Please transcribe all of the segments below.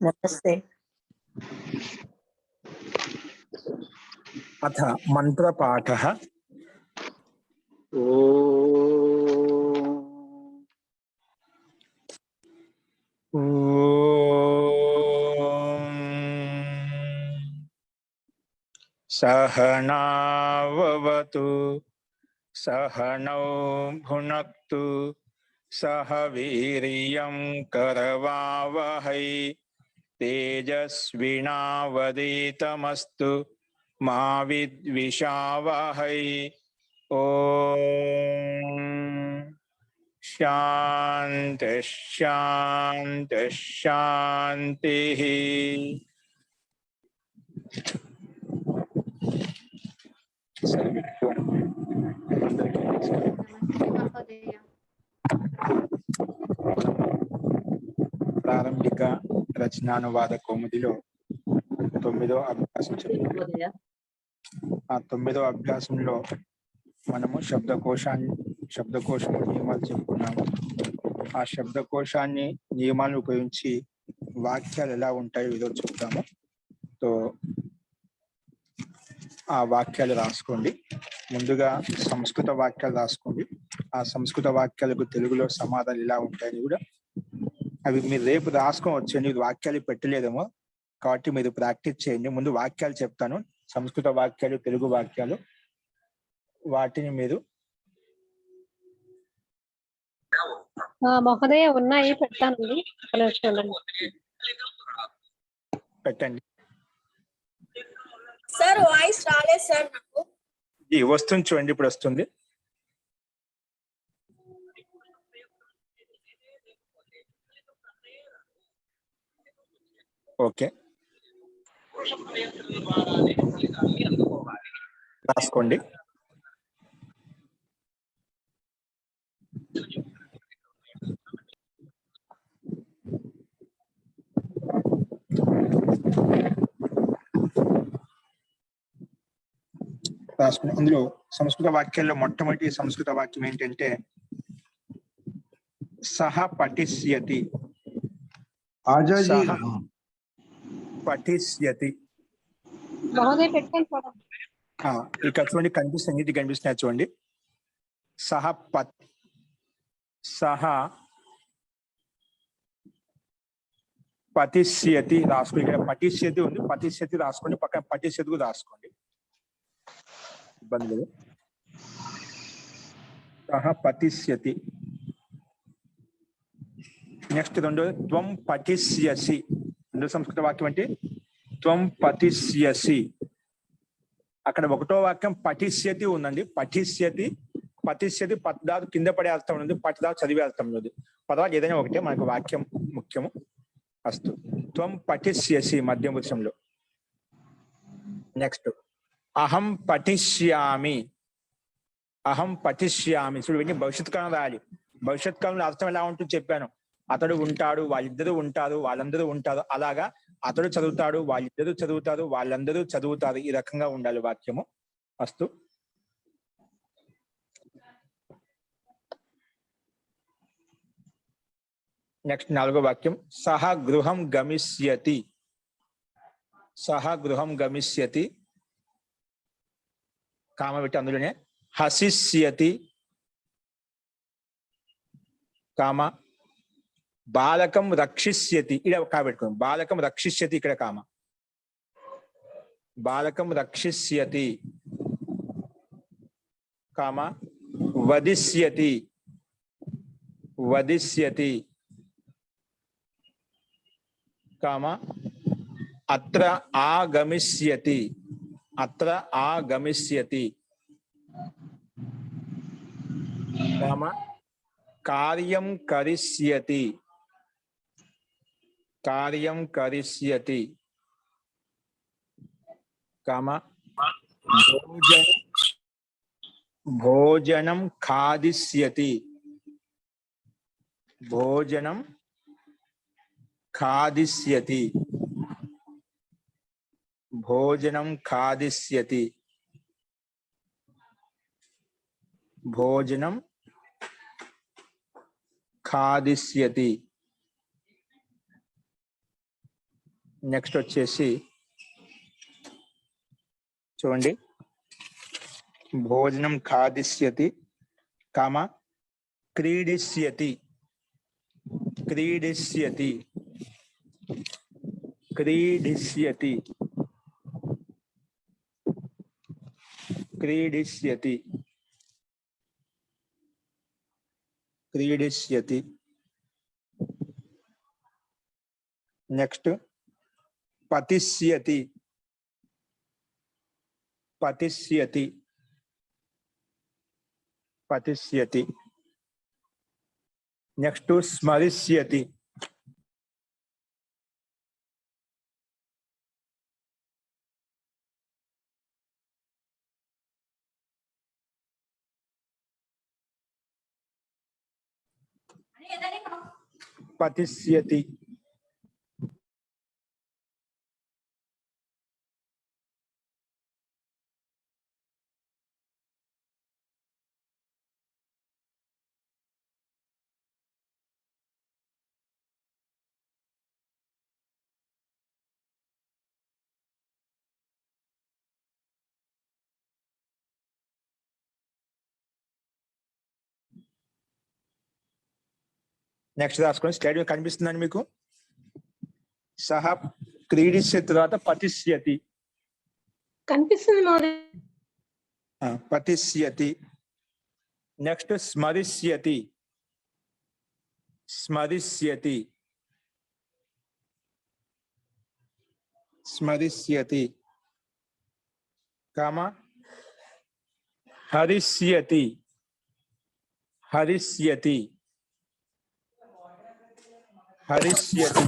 नमस्ते। अथ मंत्रपाठः। सहनाववतु सहनौ भुनक्तु सह वीर्यं करवावहै तेजस्विनावधीतमस्तु मा विद्विषावहै। ओम शांति शांति शांति। ప్రారంభిక రచనానువాద కౌముదిలో 9వ అభ్యాసం చదువుతున్నాం. ఆ 9వ అభ్యాసంలో మనము శబ్దకోశం నియమాలు చెప్పుకున్నాము. ఆ శబ్దకోశాన్ని నియమాలను ఉపయోగించి వాక్యాలు ఎలా ఉంటాయో ఈరోజు చెప్తాము. సో ఆ వాక్యాలు రాసుకోండి. ముందుగా సంస్కృత వాక్యాలు రాసుకోండి. ఆ సంస్కృత వాక్యాలకు తెలుగులో సమాధానాలు ఎలా ఉంటాయని కూడా అవి మీరు రేపు రాసుకోవచ్చండి. వాక్యాలు పెట్టలేదేమో కాబట్టి మీరు ప్రాక్టీస్ చేయండి. ముందు వాక్యాలు చెప్తాను, సంస్కృత వాక్యాలు, తెలుగు వాక్యాలు. వాటిని మీరు మహోదయ ఉన్నాయి, పెట్టానండి, పెట్టండి. సార్ వాయిస్ రాలేదు సార్ నాకు. వస్తుంది చూడండి, ఇప్పుడు వస్తుంది. ఓకే, రాసుకోండి. రాసుకుని అందులో సంస్కృత వాక్యాల్లో మొట్టమొదటి సంస్కృత వాక్యం ఏంటంటే సహ పఠిష్యతి. సహ పఠిష్యతి. ఇక్కడ చూడండి, కనిపిస్తుంది, ఇది కనిపిస్తున్నాయి చూడండి. సహ పఠిష్యతి రాసుకోండి. ఇక్కడ పఠిష్యతి ఉంది, పఠిష్యతి రాసుకోండి. పక్కన పఠిష్యతి కూడా రాసుకోండి, ఇబ్బంది లేదు. సహ పఠిష్యతి. నెక్స్ట్ రెండోది త్వం పఠిష్యసి. రెండో సంస్కృత వాక్యం అంటే త్వం పఠిష్యసి. అక్కడ ఒకటో వాక్యం పఠిష్యతి ఉందండి. పఠిష్యతి పద్దాలు కింద పడే అర్థం ఉంది, పట్దాలు చదివే అర్థం ఉంది. పదాలు ఏదైనా ఒకటే, మనకు వాక్యం ముఖ్యము. అస్తు త్వం పఠిష్యసి మధ్య పురుషంలో. నెక్స్ట్ అహం పఠిష్యామి. అహం పఠిష్యామి చూడు, వీటిని భవిష్యత్ కాలం రాయాలి. భవిష్యత్ కాలంలో అర్థం ఎలా ఉంటుందో చెప్పాను. అతడు ఉంటాడు, వాళ్ళిద్దరూ ఉంటారు, వాళ్ళందరూ ఉంటారు. అలాగా అతడు చదువుతాడు, వాళ్ళిద్దరూ చదువుతారు, వాళ్ళందరూ చదువుతారు. ఈ రకంగా ఉండాలి వాక్యము. అస్తు. నెక్స్ట్ నాలుగో వాక్యం సహ గృహం గమిష్యతి. సహ గృహం గమిష్యతి కామ పెట్టి అందులోనే హసిష్యతి కామ బాలకం రక్షిష్యతి. ఇక్కడ కాబెట్టుకోండి, బాలకం రక్షిష్యతి, ఇక్కడ కామ. బాలకం రక్షిష్యతి కామ వదిష్యతి. వదిష్యతి కామ అత్ర ఆగమిష్యతి. అత్ర ఆగమిష్యతి కామ కార్యం కరిష్యతి. కార్యం కరిష్యతి కామ భోజనం ఖాదిష్యతి. భోజనం ఖాదిష్యతి. భోజనం ఖాదిష్యతి. భోజనం ఖాదిష్యతి నెక్స్ట్ వచ్చేసి చూడండి, భోజనం ఖాదిష్యతి కామ క్రీడిష్యతి, క్రీడిష్యతి, క్రీడిష్యతి, క్రీడిష్యతి, క్రీడిష్యతి. నెక్స్ట్ పతిష్యతి, పతిష్యతి, పతిష్యతి. నెక్స్ట్ స్మరిష్యతి, పతిష్యతి. నెక్స్ట్ రాసుకోండి, స్లైడ్ కనిపిస్తుందండి మీకు. సహ క్రీడిష్యతి తర్వాత పతిష్యతి, కనిపిస్తుంది మహోదయ. పతిష్యతి. నెక్స్ట్ స్మరిష్యతి, స్మరిష్యతి, స్మరిష్యతి కామ హరిష్యతి, హరిష్యతి, హరిష్యతి,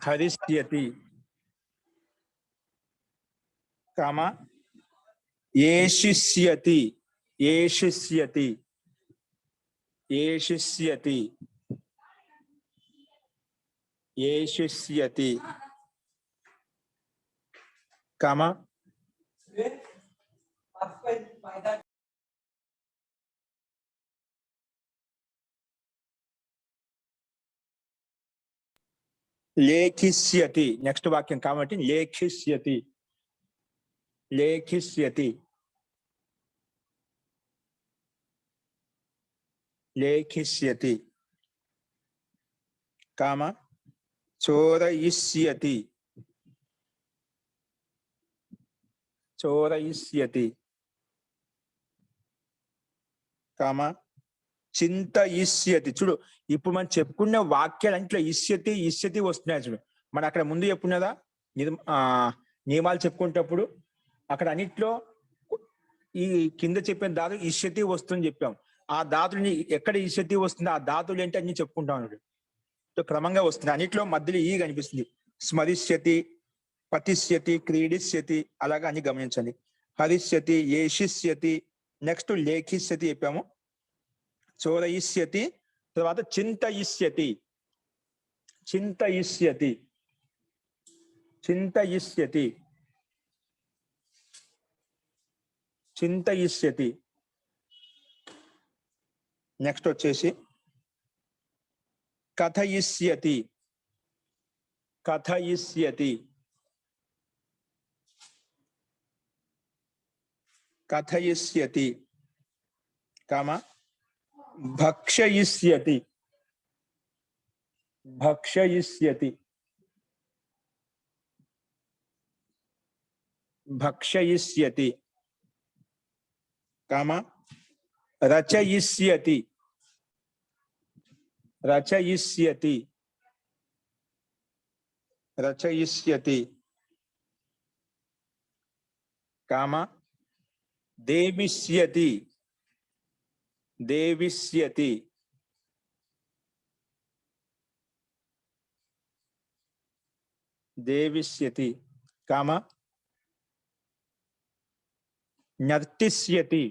హరిష్యతి కామ ఏషిష్యతి, ఏషిష్యతి, ఏషిష్యతి, ఏషిష్యతి కామ లేఖిష్యతి. నెక్స్ట్ వాక్యం కాబట్టి లేఖిష్యతి, లేఖిష్యతి, లేఖిష్యతి కామ చోరయిష్యతి, చోరయిష్యతి కామ చింతయిష్యతి. చూడు, ఇప్పుడు మనం చెప్పుకున్న వాక్యాలు అంట్లో ఇష్యతి ఇష్యతి వస్తున్నాయి. చూడు, మనం అక్కడ ముందు చెప్పుకున్నదా నియమాలు చెప్పుకునేటప్పుడు అక్కడ అన్నిట్లో ఈ కింద చెప్పిన ధాతులు ఇష్యతి వస్తుందని చెప్పాం. ఆ ధాతుని ఎక్కడ ఇష్యతి వస్తుంది, ఆ ధాతులు ఏంటి అన్ని చెప్పుకుంటాం అన్నాడు. క్రమంగా వస్తుంది, అన్నిట్లో మధ్యలో ఈ కనిపిస్తుంది. స్మరిష్యతి, పతిష్యతి, క్రీడిష్యతి, అలాగా అన్ని గమనించండి. హరిష్యతి, ఏషిష్యతి, నెక్స్ట్ లేఖిష్యతి చెప్పాము. చోరయిష్యతి తర్వాత చింతయిష్యతి, చింతయిష్యతి, చింతయిష్యతి, చింతయిష్యతి. నెక్స్ట్ వచ్చేసి కథయిష్యతి, కథయిష్యతి, కథయిష్యతి కామ భక్షయిష్యతి, భక్షయిష్యతి, భక్షయిష్యతి కామ రచయిష్యతి, రచయిష్యతి, రచయిష్యతి కామ దేవిష్యతి, దేవిష్యతి, దేవిష్యతి కామ నర్తిష్యతి,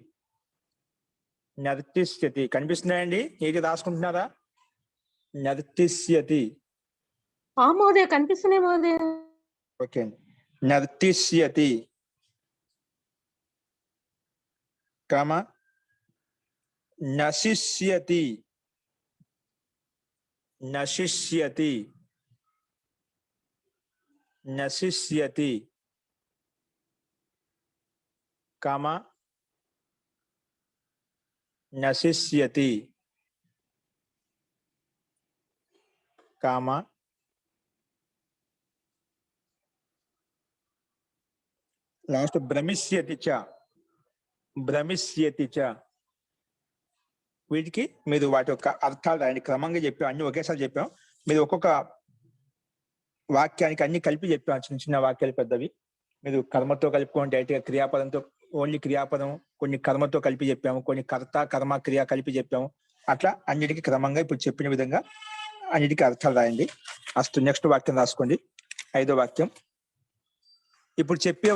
నర్తిష్యతి. కనిపిస్తున్నాయండి, ఏది రాసుకుంటున్నారా? నర్తిష్యతి. మహోదయ కనిపిస్తున్నాయి మహోదయ. ఓకే అండి. నర్తిష్యతి కామ నశిష్యతి, నశిష్యతి నశిష్యతి కామ నశిష్యతి కామ లాస్ట్ భ్రమిష్యతి చ భ్రమిష్యతి చ. వీటికి మీరు వాటి యొక్క అర్థాలు రాయండి. క్రమంగా చెప్పాం, అన్ని ఒకేసారి చెప్పాం. మీరు ఒక్కొక్క వాక్యానికి అన్ని కలిపి చెప్పాం, చిన్న చిన్న వాక్యాలు పెద్దవి. మీరు కర్మతో కలుపుకోండి, డైరెక్ట్ గా క్రియాపదంతో, ఓన్లీ క్రియాపదం, కొన్ని కర్మతో కలిపి చెప్పాము, కొన్ని కర్త కర్మ క్రియ కలిపి చెప్పాము. అట్లా అన్నిటికీ క్రమంగా ఇప్పుడు చెప్పిన విధంగా అన్నిటికీ అర్థాలు రాయండి. అస్తు. నెక్స్ట్ వాక్యం రాసుకోండి, 5వ వాక్యం. ఇప్పుడు చెప్పే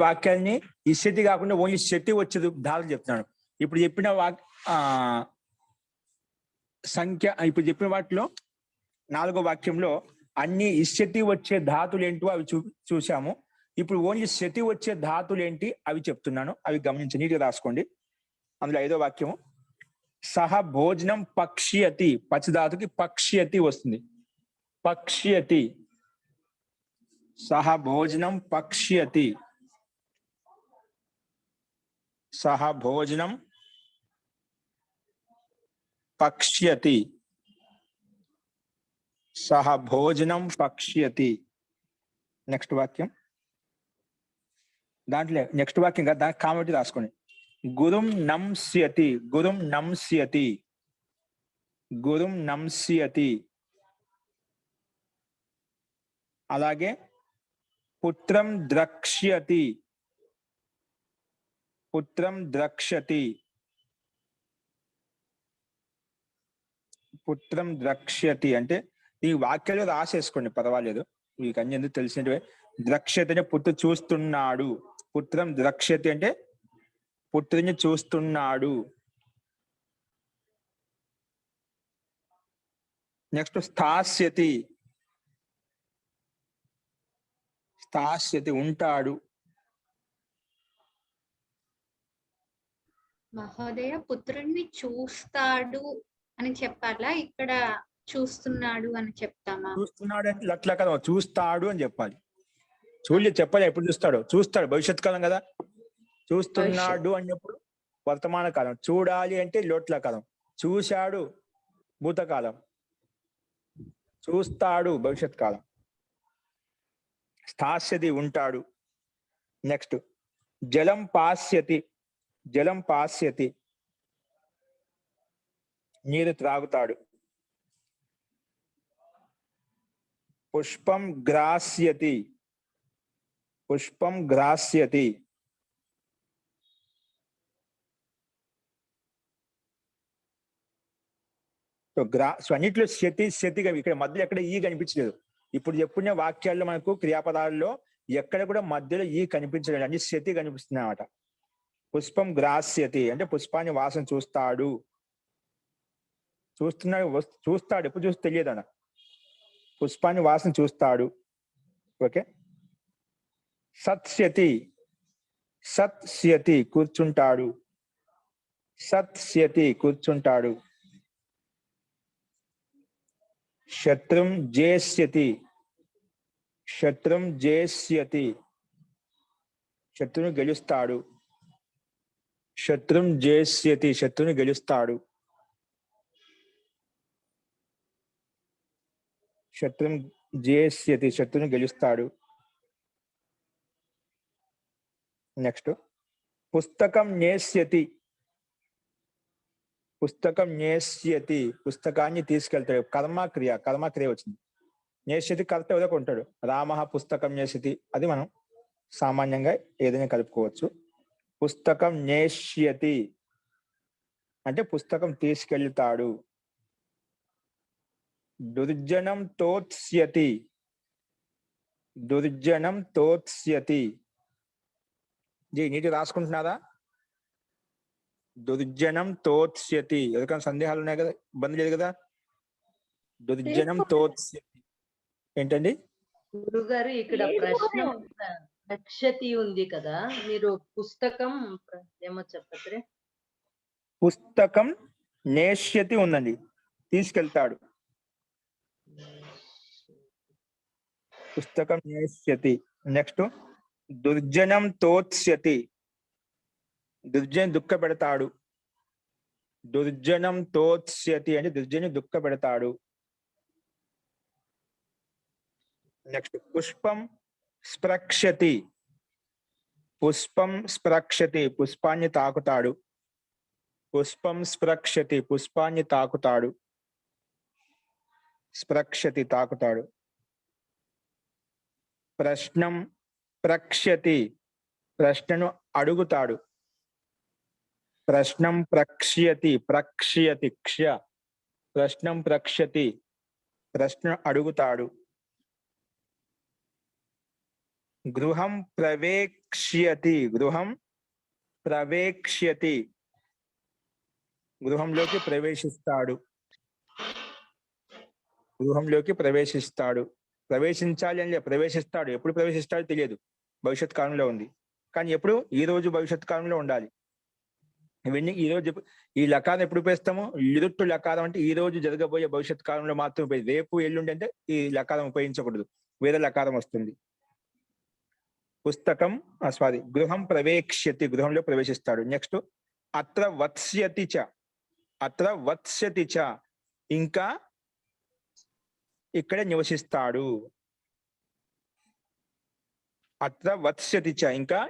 వాక్యాన్ని ఇష్యతి కాకుండా ఓన్లీ శతి వచ్చేది ధారలు చెప్తున్నాడు. ఇప్పుడు చెప్పిన సంఖ్య, ఇప్పుడు చెప్పిన వాటిలో 4వ వాక్యంలో అన్ని ఇష్యతి వచ్చే ధాతులు ఏంటో అవి చూసాము. ఇప్పుడు ఓన్లీ శతి వచ్చే ధాతులు ఏంటి అవి చెప్తున్నాను, అవి గమనించి నీట్గా రాసుకోండి. అందులో 5వ వాక్యము, సహ భోజనం పక్ష్యతి. పచ్చధాతుకి పక్ష్యతి వస్తుంది. పక్ష్యతి, సహ భోజనం పక్ష్యతి, సహ భోజనం పక్ష్యతి, సహ భోజనం పక్ష్యతి. నెక్స్ట్ వాక్యం, దాంట్లో నెక్స్ట్ వాక్యం కదా, దానికి కామెంట్ రాసుకోండి. గురుం నంస్యతి, గురుం నంస్యతి, గురుం నంస్యతి. అలాగే పుత్రం ద్రక్ష్యతి, పుత్రం ద్రక్ష్యతి, పుత్రం ద్రక్ష్యతి. అంటే ఈ వాక్యాలు రాసేసుకోండి, పర్వాలేదు, మీకు అన్ని ఎందుకు తెలిసినవే. ద్రక్ష్యతి అంటే పుత్రుడు చూస్తున్నాడు, పుత్రం ద్రక్ష్యతి అంటే పుత్రుని చూస్తున్నాడు. నెక్స్ట్ స్థాస్యతి, స్థాస్యతి ఉంటాడు. మహోదయ, పుత్రుణ్ణి చూస్తాడు అని చెప్పాలా, ఇక్కడ చూస్తున్నాడు అని చెప్తామా? చూస్తున్నాడు అంటే అట్లా కదా, చూస్తాడు అని చెప్పాలి. చూడలేదు చెప్పాలి, ఎప్పుడు చూస్తాడు, చూస్తాడు భవిష్యత్ కాలం కదా. చూస్తున్నాడు అన్నప్పుడు వర్తమాన కాలం, చూడాలి అంటే లోట్ల కాలం, చూశాడు భూతకాలం, చూస్తాడు భవిష్యత్ కాలం. స్థాస్యతి ఉంటాడు. నెక్స్ట్ జలం పాస్యతి, జలం పాస్యతి నీరు త్రాగుతాడు. పుష్పం గ్రాస్యతి, పుష్పం గ్రాస్యతి. సో అన్నిట్లో శతిగా ఇక్కడ మధ్యలో ఎక్కడ ఈ కనిపించలేదు. ఇప్పుడు చెప్పిన వాక్యాల్లో మనకు క్రియాపదాల్లో ఎక్కడ కూడా మధ్యలో ఈ కనిపించలేదు, అన్ని శతి కనిపిస్తుంది అన్నమాట. పుష్పం గ్రాస్యతి అంటే పుష్పాన్ని వాసన చూస్తాడు, చూస్తున్నాడు, చూస్తాడు, ఎప్పుడు చూసి తెలియదు అన్న, పుష్పాన్ని వాసన చూస్తాడు. ఓకే. సత్స్యతి, సత్స్యతి కూర్చుంటాడు, సత్స్యతి కూర్చుంటాడు. శత్రుం జేస్యతి, శత్రుం జేస్యతి శత్రుని గెలుస్తాడు, శత్రుం జేస్యతి శత్రుని గెలుస్తాడు. శత్రుం జేస్యతి శత్రుని గెలుస్తాడు. నెక్స్ట్ పుస్తకం నేస్యతి, పుస్తకం నేస్యతి పుస్తకాన్ని తీసుకెళ్తాడు. కర్మక్రియ వచ్చింది. నేస్యతి కర్త ఏదో కొంటాడు. రామ పుస్తకం నేస్యతి, అది మనం సామాన్యంగా ఏదైనా కలుపుకోవచ్చు. పుస్తకం నేష్యతి అంటే పుస్తకం తీసుకెళ్తాడు. దుర్జనం తోత్స్యతి, దుర్జనం తోత్స్యతి. నీటి రాసుకుంటున్నారా? దుర్జనం తోత్స్యతి. ఎవరికైనా సందేహాలు ఉన్నాయి కదా, ఇబ్బంది లేదు కదా? దుర్జనం తోత్స్యతి ఏంటండి గురుగారు? ఇక్కడ ప్రశ్న నక్షతి ఉంది కదా, మీరు పుస్తకం ఏమో చెప్పత్రే. పుస్తకం నేష్యతి ఉందండి. తీసుకెళ్తాడు. పుస్తకం నేష్యతి. నెక్స్ట్ దుర్జనం తోత్స్యతి. దుర్జని దుఃఖ పెడతాడు. దుర్జనం తోత్స్యతి అంటే దుర్జని దుఃఖ పెడతాడు. నెక్స్ట్ పుష్పం స్ప్రక్షతి. పుష్పం స్ప్రక్షతి పుష్పాన్ని తాకుతాడు. పుష్పం స్ప్రక్షతి పుష్పాన్ని తాకుతాడు. స్ప్రక్షతి తాకుతాడు. ప్రశ్నం ప్రక్ష్యతి ప్రశ్నను అడుగుతాడు. ప్రశ్నం ప్రక్ష్యతి ప్రక్ష్యతి క్ష ప్రశ్నం ప్రక్ష్యతి ప్రశ్న అడుగుతాడు. గృహం ప్రవేక్ష్యతి గృహం ప్రవేక్ష్యతి గృహంలోకి ప్రవేశిస్తాడు. గృహంలోకి ప్రవేశిస్తాడు. ప్రవేశించాలి అని ప్రవేశిస్తాడు. ఎప్పుడు ప్రవేశిస్తాడో తెలియదు, భవిష్యత్ కాలంలో ఉంది. కానీ ఎప్పుడు? ఈ రోజు భవిష్యత్ కాలంలో ఉండాలి. ఇవన్నీ ఈ రోజు. ఈ లకారం ఎప్పుడు ఉపయోగిస్తాము? లిరుట్టు లకారం అంటే ఈ రోజు జరగబోయే భవిష్యత్ కాలంలో మాత్రం ఉపయోగించి, రేపు ఎల్లుండి అంటే ఈ లకారం ఉపయోగించకూడదు, వేరే లకారం వస్తుంది. పుస్తకం సారీ గృహం ప్రవేక్ష్యతి గృహంలో ప్రవేశిస్తాడు. నెక్స్ట్ అత్ర వత్స్యతి చ. అత్ర వత్స్యతి చ ఇంకా ఇక్కడ నివసిస్తాడు. అత్ర వత్స్యతి చ ఇంకా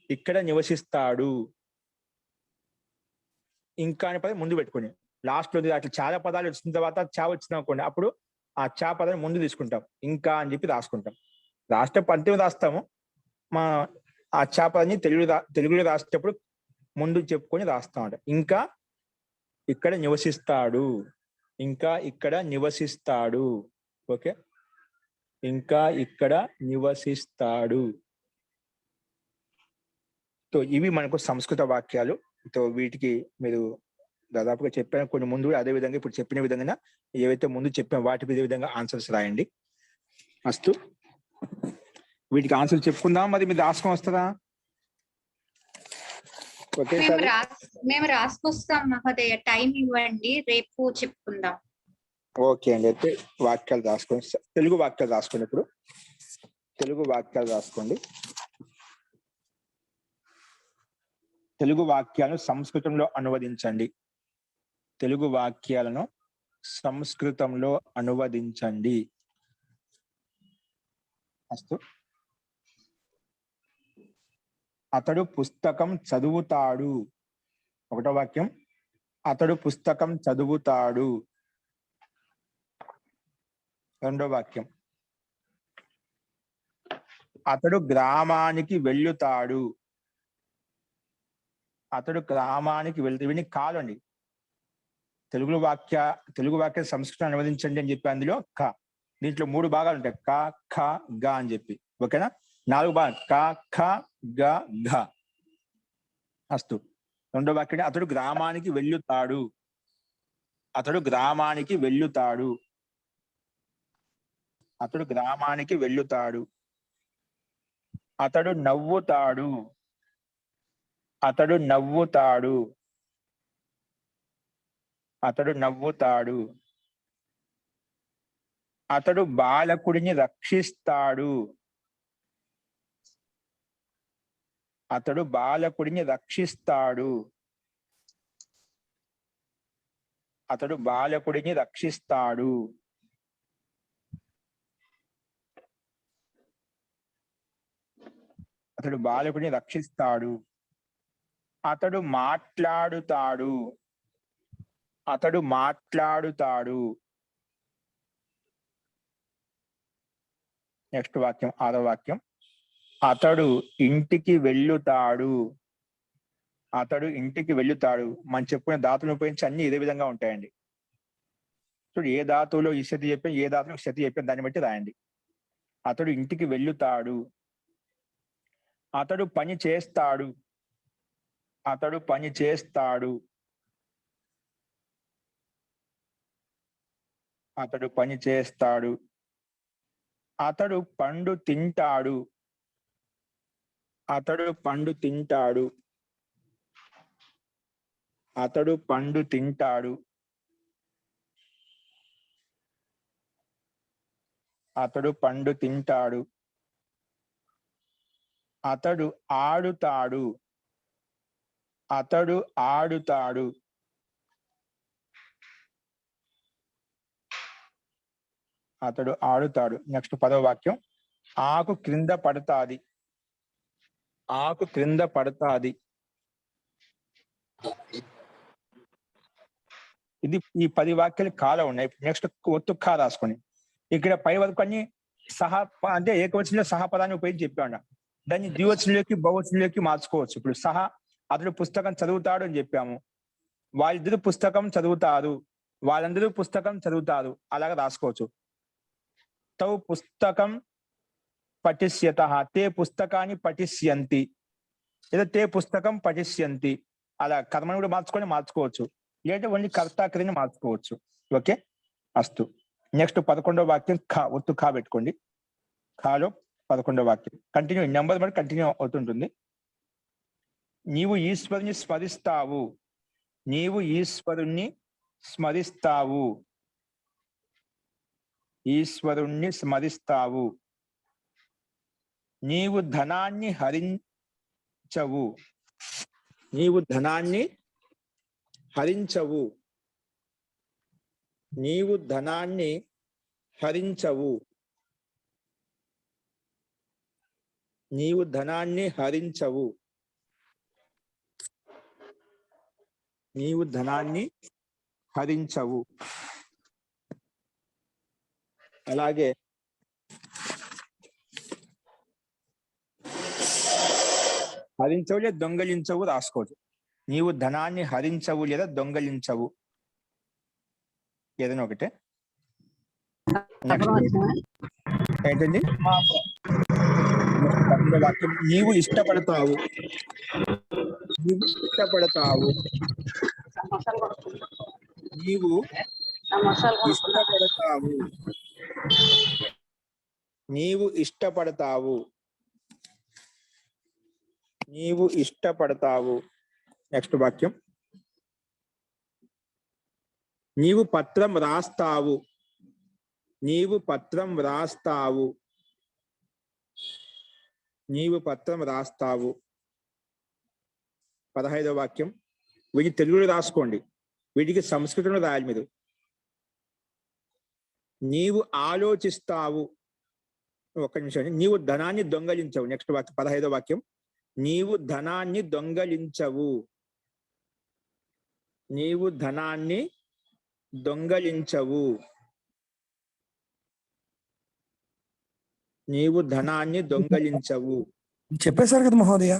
ఇక్కడ నివసిస్తాడు. ఇంకా అనే పదం ముందు పెట్టుకుని లాస్ట్ లో అట్లా చాలా పదాలు వచ్చిన తర్వాత చా వచ్చింది అనుకోండి, అప్పుడు ఆ చా పదాన్ని ముందు తీసుకుంటాం, ఇంకా అని చెప్పి రాసుకుంటాం. రాష్ట్ర పంతం రాస్తాము, మా ఆ చా పదాన్ని తెలుగులో రాసేటప్పుడు ముందు చెప్పుకొని రాస్తామంట. ఇంకా ఇక్కడ నివసిస్తాడు. ఇంకా ఇక్కడ నివసిస్తాడు. ఓకే, ఇంకా ఇక్కడ నివసిస్తాడు. సో ఇవి మనకు సంస్కృత వాక్యాలు. సో వీటికి మీరు దాదాపుగా చెప్పాను కొన్ని ముందు కూడా, అదే విధంగా ఇప్పుడు చెప్పిన విధంగా ఏవైతే ముందు చెప్పాం వాటి ఇదే విధంగా ఆన్సర్స్ రాయండి. అస్తు, వీటికి ఆన్సర్ చెప్పుకుందాం. మరి మీరు రాసుకొని వస్తారా? ఓకే, మేము రాసుకొస్తాం మహోదయ, టైం ఇవ్వండి, రేపు చెప్పుకుందాం. ఓకే అండి. అయితే వాక్యాలు రాసుకోండి, తెలుగు వాక్యాలు రాసుకోండి. ఇప్పుడు తెలుగు వాక్యాలు రాసుకోండి. తెలుగు వాక్యాలను సంస్కృతంలో అనువదించండి. తెలుగు వాక్యాలను సంస్కృతంలో అనువదించండి. అస్తు. అతడు పుస్తకం చదువుతాడు. ఒకటో వాక్యం, అతడు పుస్తకం చదువుతాడు. రెండో వాక్యం, అతడు గ్రామానికి వెళ్ళుతాడు. అతడు గ్రామానికి వెళ్తే, ఇవన్నీ కాదండి. తెలుగు వాక్య సంస్కృతం అనువదించండి అని చెప్పి అందులో క, దీంట్లో 3 భాగాలు ఉంటాయి, క ఖ గ అని చెప్పి. ఓకేనా? 4 భాగాలు క ఖ గ ఘ. అస్తు. రెండో వాక్యం, అతడు గ్రామానికి వెళ్ళుతాడు. అతడు గ్రామానికి వెళ్ళుతాడు. అతడు గ్రామానికి వెళ్ళుతాడు. అతడు నవ్వుతాడు. అతడు నవ్వుతాడు. అతడు నవ్వుతాడు. అతడు బాలకుడిని రక్షిస్తాడు. అతడు బాలకుడిని రక్షిస్తాడు. అతడు బాలకుడిని రక్షిస్తాడు. అతడు బాలకుడిని రక్షిస్తాడు. అతడు మాట్లాడుతాడు. అతడు మాట్లాడుతాడు. నెక్స్ట్ వాక్యం, 6వ వాక్యం, అతడు ఇంటికి వెళ్ళుతాడు. అతడు ఇంటికి వెళ్ళుతాడు. మనం చెప్పుకునే ధాతువులను ఉపయోగించి అన్ని ఇదే విధంగా ఉంటాయండి. చూడు, ఏ ధాతువులో ఈ స్థితి చెప్పాం, ఏ ధాతువులో స్థితి చెప్పాం, దాన్ని బట్టి రాయండి. అతడు ఇంటికి వెళ్ళుతాడు. అతడు పని చేస్తాడు. అతడు పని చేస్తాడు. అతడు పని చేస్తాడు. అతడు పండు తింటాడు. అతడు పండు తింటాడు. అతడు పండు తింటాడు. అతడు పండు తింటాడు. అతడు ఆడుతాడు. అతడు ఆడుతాడు. అతడు ఆడుతాడు. నెక్స్ట్ 10వ వాక్యం, ఆకు క్రింద పడతాది. ఆకు క్రింద పడతాది. ఇది ఈ 10 వాక్యాలు కాలం ఉన్నాయి. నెక్స్ట్ ఒత్తు ఖా రాసుకోండి. ఇక్కడ పై వరకు అన్ని అంటే ఏకవచనంలో సహపదాన్ని ఉపయోగించి చెప్పాను. దాన్ని ద్వివచనంలోకి బహువచనంలోకి మార్చుకోవచ్చు. ఇప్పుడు అతడు పుస్తకం చదువుతాడు అని చెప్పాము. వాళ్ళిద్దరు పుస్తకం చదువుతారు. వాళ్ళందరూ పుస్తకం చదువుతారు. అలాగా రాసుకోవచ్చు. తౌ పుస్తకం పఠిష్యతః, తే పుస్తకాన్ని పఠిష్యంతి, లేదా తే పుస్తకం పఠిష్యంతి. అలా కర్మను కూడా మార్చుకోవచ్చు. లేదంటే ఓన్లీ కర్త క్రియని మార్చుకోవచ్చు. ఓకే, అస్తు. నెక్స్ట్ 11వ వాక్యం ఖా, ఒత్తు ఖా పెట్టుకోండి. ఖాలో 11వ వాక్యం కంటిన్యూ, నెంబర్ బట్టి కంటిన్యూ అవుతుంటుంది. నీవు ఈశ్వరుని స్మరిస్తావు. నీవు ఈశ్వరుణ్ణి స్మరిస్తావు. ఈశ్వరుణ్ణి స్మరిస్తావు. నీవు ధనాన్ని హరించవు. నీవు ధనాన్ని హరించవు. నీవు ధనాన్ని హరించవు. నీవు ధనాన్ని హరించవు. నీవు ధనాన్ని హరించవు. అలాగే హరించవు లేదా దొంగలించవు రాసుకోవచ్చు. నీవు ధనాన్ని హరించవు లేదా దొంగలించవు, ఏదైనా ఒకటే. ఏంటండి వాక్యం, నీవు ఇష్టపడతావు. నీవు ఇష్టపడతావు. నీవు ఇష్టపడతావు. నీవు ఇష్టపడతావు. నీవు ఇష్టపడతావు. నెక్స్ట్ వాక్యం, నీవు పత్రం రాస్తావు. నీవు పత్రం రాస్తావు. నీవు పత్రం రాస్తావు. 15వ వాక్యం, వీటిని తెలుగులో రాసుకోండి, వీటికి సంస్కృతంలో రాయాలి మీరు. నీవు ఆలోచిస్తావు. ఒక్క నిమిషం. నీవు ధనాన్ని దొంగలించవు. నెక్స్ట్ వాక్యం 15వ వాక్యం, నీవు ధనాన్ని దొంగలించవు. నీవు ధనాన్ని దొంగలించవు. నీవు ధనాన్ని దొంగలించవు. చెప్పేశారు కదా మహోదయ.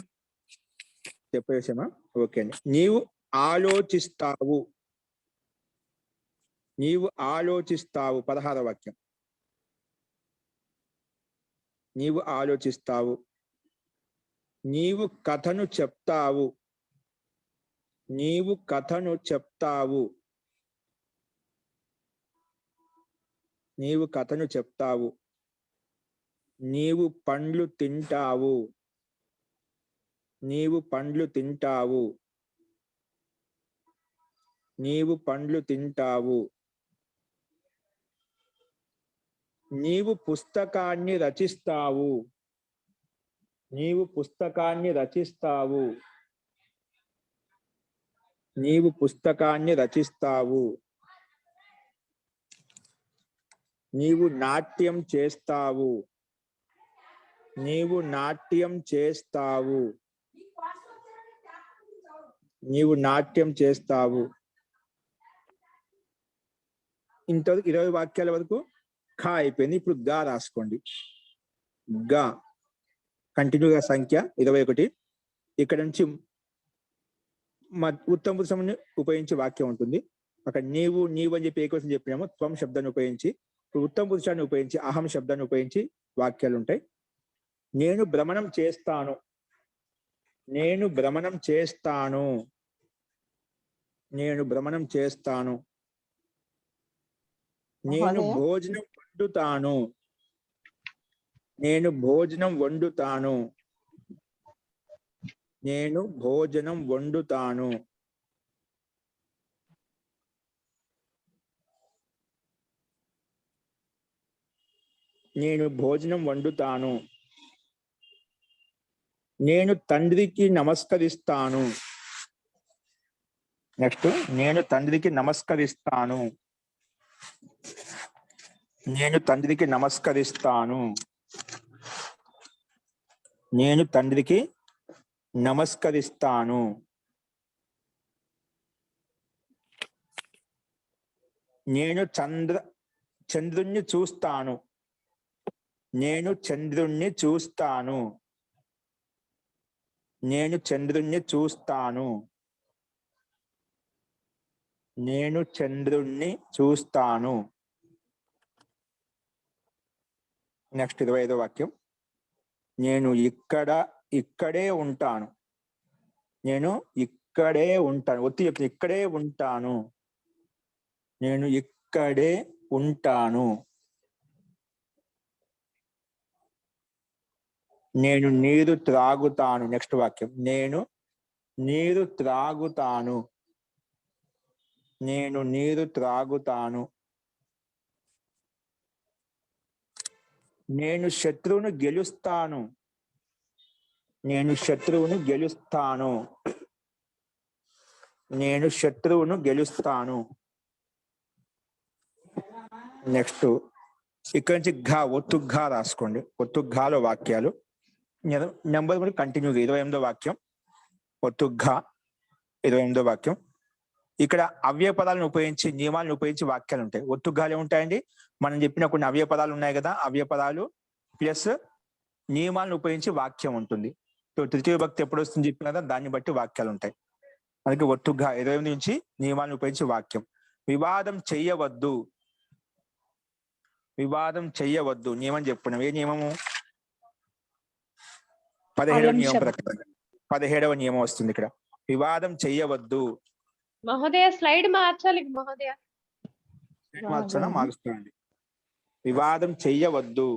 చెప్పేసామా? ఓకే అండి. నీవు ఆలోచిస్తావు. నీవు ఆలోచిస్తావు. 16వ వాక్యం, నీవు ఆలోచిస్తావు. నీవు కథను చెప్తావు. నీవు కథను చెప్తావు. నీవు కథను చెప్తావు. నీవు పండ్లు తింటావు. నీవు పండ్లు తింటావు. నీవు పండ్లు తింటావు. నీవు పుస్తకాన్ని రచిస్తావు. నీవు పుస్తకాన్ని రచిస్తావు. నీవు పుస్తకాన్ని రచిస్తావు. నీవు నాట్యం చేస్తావు. నీవు నాట్యం చేస్తావు. నీవు నాట్యం చేస్తావు. ఇంతవరకు 20 వాక్యాల వరకు ఖా అయిపోయింది. ఇప్పుడు గా రాసుకోండి. గా కంటిన్యూగా సంఖ్య 21. ఇక్కడ నుంచి ఉత్తమ పురుషుని ఉపయోగించి వాక్యం ఉంటుంది. అక్కడ నీవు నీవు అని చెప్పి ఏకవచనం చెప్పినాము త్వం శబ్దాన్ని ఉపయోగించి. ఇప్పుడు ఉత్తమ పురుషాన్ని ఉపయోగించి అహం శబ్దాన్ని ఉపయోగించి వాక్యాలు ఉంటాయి. నేను భ్రమణం చేస్తాను. నేను భ్రమణం చేస్తాను. నేను భ్రమణం చేస్తాను. నేను భోజనం వండుతాను. నేను భోజనం వండుతాను. నేను భోజనం వండుతాను. నేను భోజనం వండుతాను. నేను తండ్రికి నమస్కరిస్తాను. నెక్స్ట్, నేను తండ్రికి నమస్కరిస్తాను. నేను తండ్రికి నమస్కరిస్తాను. నేను తండ్రికి నమస్కరిస్తాను. నేను చంద్రుణ్ణి చూస్తాను. నేను చంద్రుణ్ణి చూస్తాను. నేను చంద్రుణ్ణి చూస్తాను. నేను చంద్రుణ్ణి చూస్తాను. నెక్స్ట్ 25వ వాక్యం. నేను ఇక్కడే ఉంటాను. నేను ఇక్కడే ఉంటాను. ఒత్తి చెప్తాను, ఇక్కడే ఉంటాను. నేను ఇక్కడే ఉంటాను. నేను నీరు త్రాగుతాను. నెక్స్ట్ వాక్యం. నేను నీరు త్రాగుతాను. నేను నీరు త్రాగుతాను. నేను శత్రువును గెలుస్తాను. నేను శత్రువును గెలుస్తాను. నేను శత్రువును గెలుస్తాను. నెక్స్ట్, ఇక్కడి నుంచి ఒత్తుఘా రాసుకోండి. ఒత్తుఘాలో వాక్యాలు నెంబర్ కూడా కంటిన్యూ. 28వ వాక్యం. ఒత్తుఘా 28వ వాక్యం. ఇక్కడ అవ్యయ పదాలను ఉపయోగించి, నియమాలను ఉపయోగించి వాక్యాలు ఉంటాయి. ఒత్తుఘాలు ఏముంటాయండి? మనం చెప్పిన కొన్ని అవ్యయ పదాలు ఉన్నాయి కదా, అవ్యయ పదాలు ప్లస్ నియమాలను ఉపయోగించి వాక్యం ఉంటుంది. తృతీయ విభక్తి ఎప్పుడు వస్తుంది చెప్పిన కదా, దాన్ని బట్టి వాక్యాలు ఉంటాయి. అందుకే ఒత్తుఘా 28 నుంచి నియమాలను ఉపయోగించి వాక్యం. వివాదం చెయ్యవద్దు. వివాదం చెయ్యవద్దు నియమం చెప్పుకున్నాం. ఏ నియమము? 17వ నియమం ప్రకారం 17వ నియమం వస్తుంది ఇక్కడ. వివాదం చెయ్యవద్దు. మహోదయ స్లైడ్ మార్చాలి మహోదయ. మారుస్తానండి. వివాదం చెయ్యవద్దు.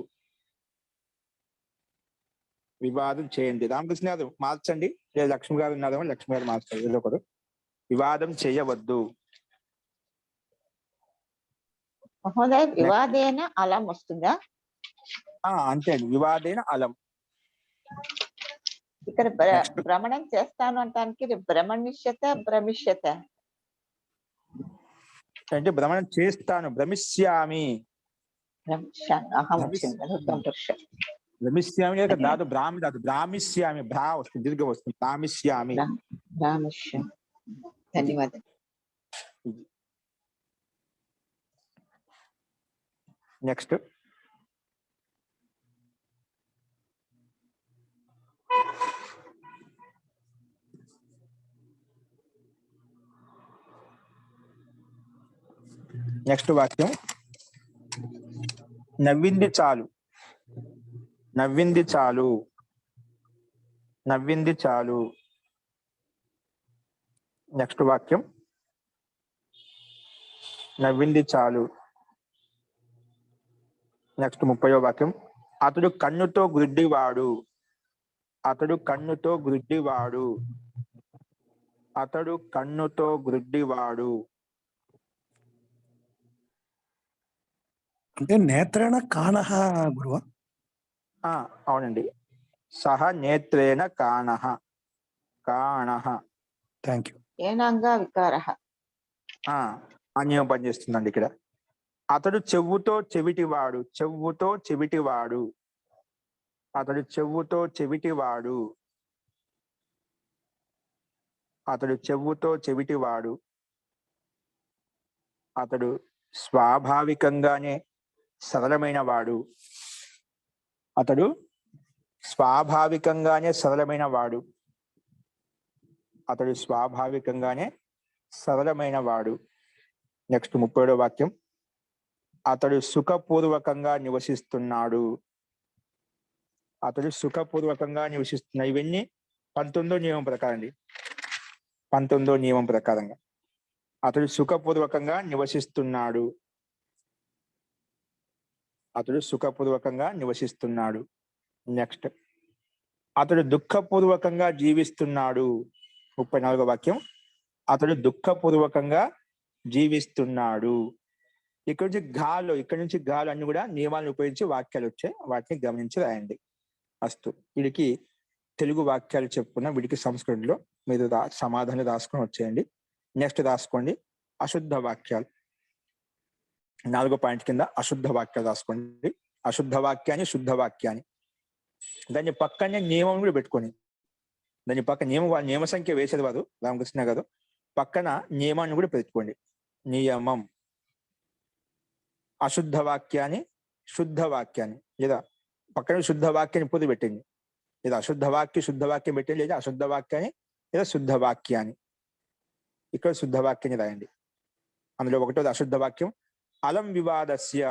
వివాదం చేయండి. రామకృష్ణ గారు మార్చండి, లేదా లక్ష్మి గారు ఉన్నారేమో, లక్ష్మి గారు మార్చండి. ఏదో ఒకరు. వివాదం చెయ్యవద్దు. మహోదయ వివాదేన అలం వస్తుందా? అంతే అండి, వివాదేన అలం. ఇక్కడ భ్రమణం చేస్తాను అంటానికి భ్రమణిష్యత భ్రమిష్యత అంటే భ్రమణం చేస్తాను. భ్రమిష్యామి. భ్రమిష్యామి దాదు బ్రాహ్మి దాదు భ్రామిష్యామి. భ్రా వస్తుంది, దీర్ఘ వస్తుంది. భ్రామిష్యామి. ధన్యవాదాలు. నెక్స్ట్, వాక్యం. నవ్వింది చాలు. నవ్వింది చాలు. నవ్వింది చాలు. నెక్స్ట్ వాక్యం. నవ్వింది చాలు. నెక్స్ట్ 30వ వాక్యం. అతడు కన్నుతో గుడ్డివాడు. అతడు కన్నుతో గుడ్డివాడు. అతడు కన్నుతో గుడ్డివాడు. అంటే నేత్రేణ కాణః గురువా? అవునండి. సహ నేత్రేణ కాణః. కాణః. Thank you. ఏనాంగా వికారః. అన్యం పనిచేస్తుందండి ఇక్కడ. అతడు చెవుతో చెవిటివాడు. చెవుతో చెవిటివాడు. అతడు చెవుతో చెవిటివాడు. అతడు చెవుతో చెవిటివాడు. అతడు స్వాభావికంగానే సరళమైన వాడు. అతడు స్వాభావికంగానే సరళమైన వాడు. అతడు స్వాభావికంగానే సరళమైన వాడు. నెక్స్ట్ 30వ వాక్యం. అతడు సుఖపూర్వకంగా నివసిస్తున్నాడు. అతడు సుఖపూర్వకంగా నివసిస్తున్నాడు. ఇవన్నీ 19వ నియమం ప్రకారం అండి. 19వ నియమం ప్రకారంగా అతడు సుఖపూర్వకంగా నివసిస్తున్నాడు. అతడు సుఖపూర్వకంగా నివసిస్తున్నాడు. నెక్స్ట్, అతడు దుఃఖపూర్వకంగా జీవిస్తున్నాడు. 34వ వాక్యం. అతడు దుఃఖపూర్వకంగా జీవిస్తున్నాడు. ఇక్కడ నుంచి గాలు అన్ని కూడా నియమాలను ఉపయోగించి వాక్యాలు వచ్చాయి, వాటిని గమనించి రాయండి. అస్తు. వీడికి తెలుగు వాక్యాలు చెప్పుకున్న వీడికి సంస్కృతిలో మీరు సమాధానం రాసుకొని వచ్చేయండి. నెక్స్ట్ రాసుకోండి అశుద్ధ వాక్యాలు. 4వ పాయింట్ కింద అశుద్ధ వాక్యాలు రాసుకోండి. అశుద్ధ వాక్యాన్ని, శుద్ధ వాక్యాన్ని. దాన్ని పక్కనే నియమం కూడా పెట్టుకొని, దాని పక్క నియమ సంఖ్య వేసేది వారు రామకృష్ణ గారు, పక్కన నియమాన్ని కూడా పెట్టుకోండి. నియమం అశుద్ధ వాక్యాన్ని, శుద్ధ వాక్యాన్ని, లేదా పక్కన శుద్ధ వాక్యాన్ని పూర్తి పెట్టండి, లేదా అశుద్ధ వాక్యం పెట్టండి, లేదా అశుద్ధ వాక్యాన్ని లేదా శుద్ధ వాక్యాన్ని. ఇక్కడ శుద్ధ వాక్యాన్ని రాయండి. అందులో ఒకటోది అశుద్ధ వాక్యం అలం వివాదస్య.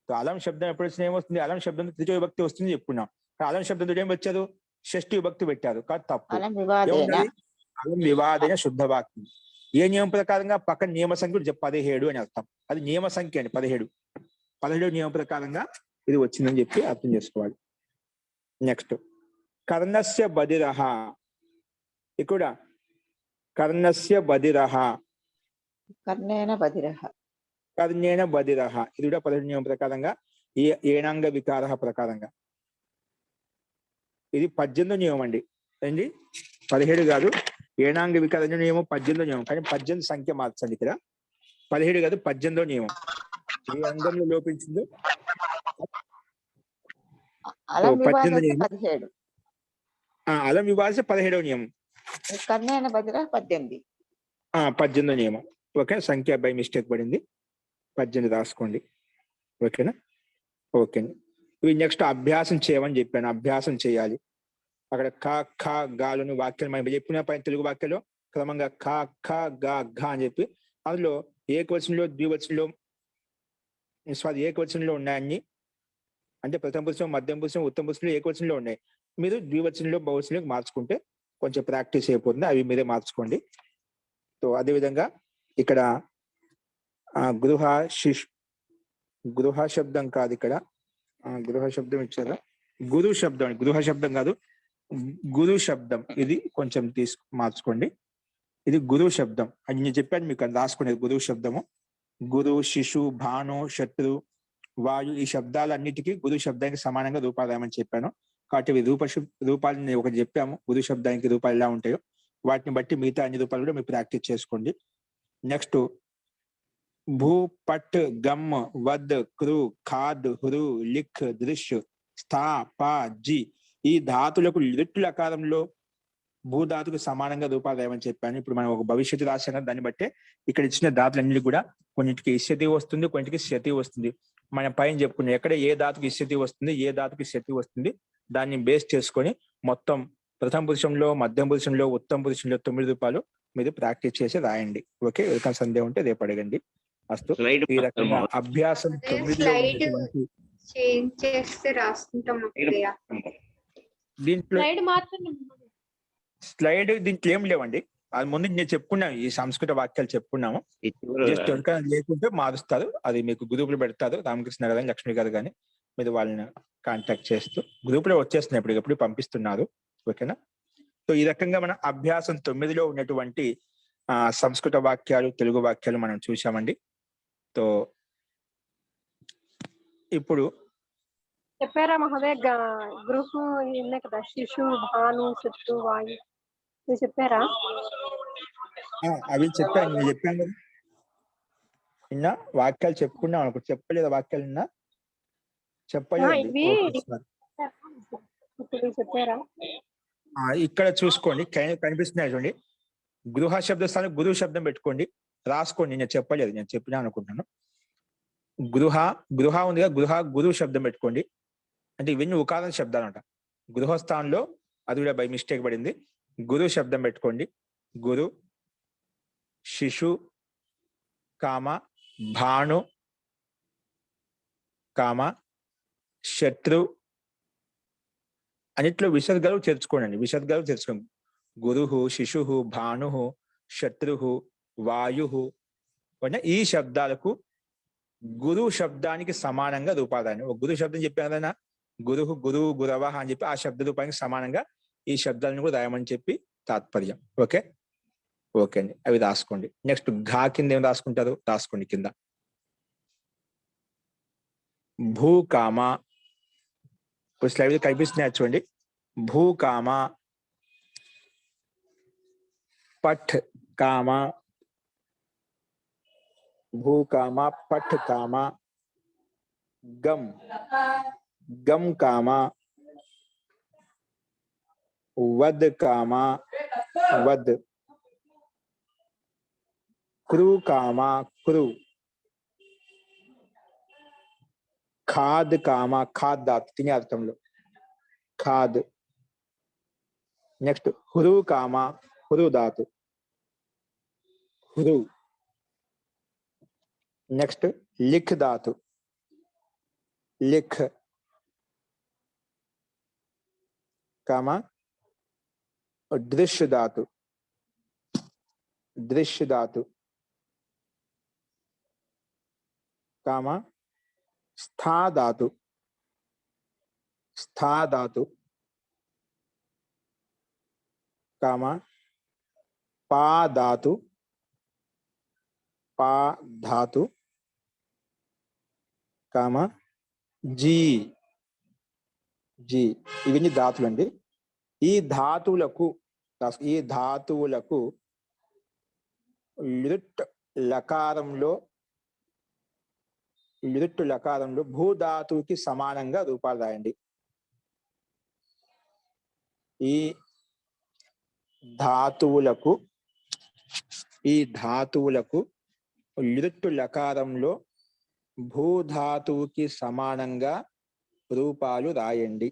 అలం శబ్దం ఎప్పుడు వచ్చిన ఏమొస్తుంది? అలం శబ్దం తృతీయ విభక్తి వస్తుంది చెప్పుకున్నాం. అలం శబ్దంతో ఏం వచ్చారు? షష్ఠి విభక్తి పెట్టారు, కాదు తప్పు. అలం వివాదేన శుద్ధ వాక్యం. ఏ నియమం ప్రకారంగా? పక్కన నియమ సంఖ్య 17 అని అర్థం. అది నియమ సంఖ్య అండి. 17 నియమ ప్రకారంగా ఇది వచ్చిందని చెప్పి అర్థం చేసుకోవాలి. నెక్స్ట్ కర్ణస్య బదిరహ. ఇక్కడ కర్ణస్య బదిరహ, కర్ణేన బదిరహ. ఇది కూడా 17 నియమం ప్రకారంగా, ఏనాంగ వికార ప్రకారంగా. ఇది 18 నియమం అండి. ఏంటి? 17 కాదు, ఏనాంగ వికార నియమం 18 నియమం. కానీ 18 సంఖ్య మార్చండి. ఇక్కడ 17 కాదు, 18 నియమం. ఏ అంగంలో లోపించిందో అలం 18 నియమం. 17. అలం వివాద 17వ నియమం. కర్ణేన బదిరహ 18. 18 నియమం. ఓకే, సంఖ్య బై మిస్టేక్ పడింది, 18 రాసుకోండి. ఓకేనా? ఓకే. ఇవి నెక్స్ట్ అభ్యాసం చేయమని చెప్పాను. అభ్యాసం చేయాలి. అక్కడ క ఖ గాలను వాక్యాలు మనం చెప్పిన పైన తెలుగు వాక్యాలు క్రమంగా క ఖ గ ఘ అని చెప్పి, అందులో ఏకవచనంలో, ద్వివచనంలో, ఏకవచనంలో ఉన్నాయన్ని. అంటే ప్రథమ పురుషం, మధ్యం పురుషం, ఉత్తమ పురుషంలో ఏకవచనంలో ఉన్నాయి. మీరు ద్వివచనంలో, బహువచనంలోకి మార్చుకుంటే కొంచెం ప్రాక్టీస్ అయిపోతుంది. అవి మీరే మార్చుకోండి. సో అదేవిధంగా ఇక్కడ గృహ శబ్దం కాదు, ఇక్కడ గృహ శబ్దం ఇచ్చారా? గురు శబ్దం. గృహ శబ్దం కాదు, గురు శబ్దం. ఇది కొంచెం మార్చుకోండి. ఇది గురు శబ్దం అని నేను చెప్పాను మీకు, అది రాసుకునేది గురు శబ్దము. గురు, శిశు, భాను, శత్రు, వాయు, ఈ శబ్దాలన్నిటికీ గురు శబ్దానికి సమానంగా రూపాలు రాయమని చెప్పాను. కాబట్టి ఇవి రూపాలని ఒకటి చెప్పాము. గురు శబ్దానికి రూపాలు ఎలా ఉంటాయో వాటిని బట్టి మిగతా అన్ని రూపాలు కూడా మీరు ప్రాక్టీస్ చేసుకోండి. నెక్స్ట్ భూ, పట్, గమ్, వద్, కృ, ఖాద్, హురు, లిఖ్, దృశ్, స్థా, పా, జి ఈ ధాతులకు లిట్ లకారంలో భూధాతుకు సమానంగా రూపాలు రాయమని చెప్పాను. ఇప్పుడు మనం ఒక భవిష్యత్తు రాశాను, దాన్ని బట్టే ఇక్కడ ఇచ్చిన ధాతులన్నిటి కూడా కొన్నిటికి ఇష్యతి వస్తుంది, కొన్నిటికి శతి వస్తుంది. మనం పైన చెప్పుకున్నాం ఎక్కడ ఏ ధాతుకు ఇష్యతి వస్తుంది, ఏ ధాతుకి శతి వస్తుంది, దాన్ని బేస్ చేసుకొని మొత్తం ప్రథమ పురుషంలో, మధ్యం పురుషంలో, ఉత్తమ పురుషంలో 9 రూపాయలు మీరు ప్రాక్టీస్ చేసి రాయండి. ఓకే, ఎవరికైనా సందేహం ఉంటే రేపు అడగండి. అస్తు. ఈ రకంగా అభ్యాసం 9లో చేంజ్ చేస్తే రాసుకుంటాం. దీంట్లో స్లైడ్ మార్చండి. స్లైడ్ దీంట్లో ఏం లేవండి. అది ముందు నేను చెప్పుకున్నాను, ఈ సంస్కృత వాక్యాలు చెప్పుకున్నాము. జస్ట్ ఎవరికైనా లేకుంటే మారుస్తారు, అది మీకు గ్రూపులు పెడతారు. రామకృష్ణ గారు కానీ, లక్ష్మి గారు కానీ, మీరు వాళ్ళని కాంటాక్ట్ చేస్తూ గ్రూపులో వచ్చేస్తున్నాయి, ఎప్పటికప్పుడు పంపిస్తున్నారు. ఓకేనా? సో ఈ రకంగా మన అభ్యాసం 9లో ఉన్నటువంటి సంస్కృత వాక్యాలు, తెలుగు వాక్యాలు మనం చూసామండి. సో ఇప్పుడు చెప్పారా మహోదయ? గృహం ఉన్నాయి కదా, శిశు, భాను, శత్రు, వాయు, ఇది చెప్పారా? అవి చెప్పాను, నేను చెప్పాను కదా నిన్న. వాక్యాలు చెప్పుకున్నాం అనుకో, చెప్పలేదు వాక్యాలు నిన్న చెప్పలేదు. చెప్పారా? ఇక్కడ చూసుకోండి, కనిపిస్తున్నాయి చూడండి. గృహ శబ్ద స్థానం గురు శబ్దం పెట్టుకోండి, రాసుకోండి. నేను చెప్పలేదు, నేను చెప్పినా అనుకుంటున్నాను. గృహ ఉందిగా, గురు శబ్దం పెట్టుకోండి. అంటే ఇవన్నీ ఉకారం శబ్దాలు అంట. గృహస్థానంలో అది కూడా బై మిస్టేక్ పడింది. గురు శబ్దం పెట్టుకోండి. గురు, శిశు, కామ, భాను, కామ, శత్రు అన్నిట్లో విసర్గాలు చేర్చుకోండి. విసర్గాలు చేర్చుకోండి. గురు, శిశు, భాను, శత్రు, వాయు, ఈ శబ్దాలకు గురు శబ్దానికి సమానంగా రూపాదాన్ని. ఒక గురు శబ్దం చెప్పారన్నా, గురు, గురవ అని చెప్పి ఆ శబ్ద రూపానికి సమానంగా ఈ శబ్దాలను కూడా రాయమని చెప్పి తాత్పర్యం. ఓకే ఓకే అండి, అవి రాసుకోండి. నెక్స్ట్ ఘా కింద ఏం రాసుకుంటారు? రాసుకోండి కింద. భూకామ. ఇప్పుడు స్లైడ్ కనిపిస్తున్నాయి చూడండి. భూకామ, పఠ్ కామ, భూకామ, పఠ్ కామ, గమ్, గమ్ కామ, వద్ కామ, వద్, క్రూ కామ, క్రూ, ఖాద్ కామ, ఖాద్ ధాతు తినే అర్థంలో ఖాద్. నెక్స్ట్ హురు కామ, హురు ధాతు హురు. నెక్స్ట్ లిఖ్ ధాతు లిఖ్ కామ, దృశ్య ధాతు దృశ్య ధాతు కామ, స్థా ధాతు స్థా ధాతు కామ, పా ధాతు పా ధాతు కామ, జీ జీ. ఇవన్నీ ధాతులు అండి. ఈ ధాతువులకు లిట్ లకారంలో భూధాతువుకి సమానంగా రూపాలు రాయండి. ఈ ధాతువులకు లిట్ లకారంలో భూధాతువుకి సమానంగా రూపాలు రాయండి.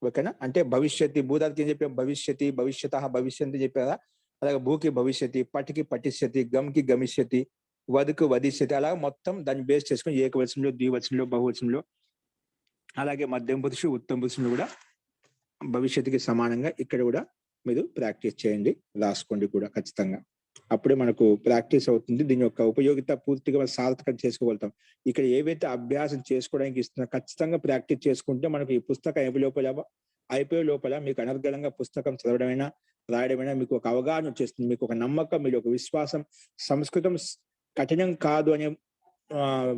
ఓకేనా? అంటే భవిష్యత్తు, భూధాతుకి ఏం చెప్పాం? భవిష్యతి, భవిష్యత, భవిష్యంతి చెప్పారా? అలాగే భూకి భవిష్యతి, పటికి పటిష్యతి, గమ్కి గమిష్యతి, వధుకు వధిష్యతి. అలా మొత్తం దాన్ని బేస్ చేసుకుని ఏకవచనంలో, ద్వివచనంలో, బహువచనంలో, అలాగే మధ్యం పురుషుడు, ఉత్తమ పురుషుడు కూడా భవిష్యత్తుకి సమానంగా ఇక్కడ కూడా మీరు ప్రాక్టీస్ చేయండి, రాసుకోండి కూడా ఖచ్చితంగా. అప్పుడే మనకు ప్రాక్టీస్ అవుతుంది. దీని యొక్క ఉపయోగిత పూర్తిగా సార్థకం చేసుకోగలుగుతాం. ఇక్కడ ఏవైతే అభ్యాసం చేసుకోవడానికి ఇస్తున్నా ఖచ్చితంగా ప్రాక్టీస్ చేసుకుంటే మనకు ఈ పుస్తకం అయిపోయే లోపల మీకు అనర్గళంగా పుస్తకం చదవడమైనా రాయడమైనా మీకు ఒక అవగాహన వచ్చేస్తుంది, మీకు ఒక నమ్మకం, మీకు ఒక విశ్వాసం. సంస్కృతం కఠినం కాదు అనే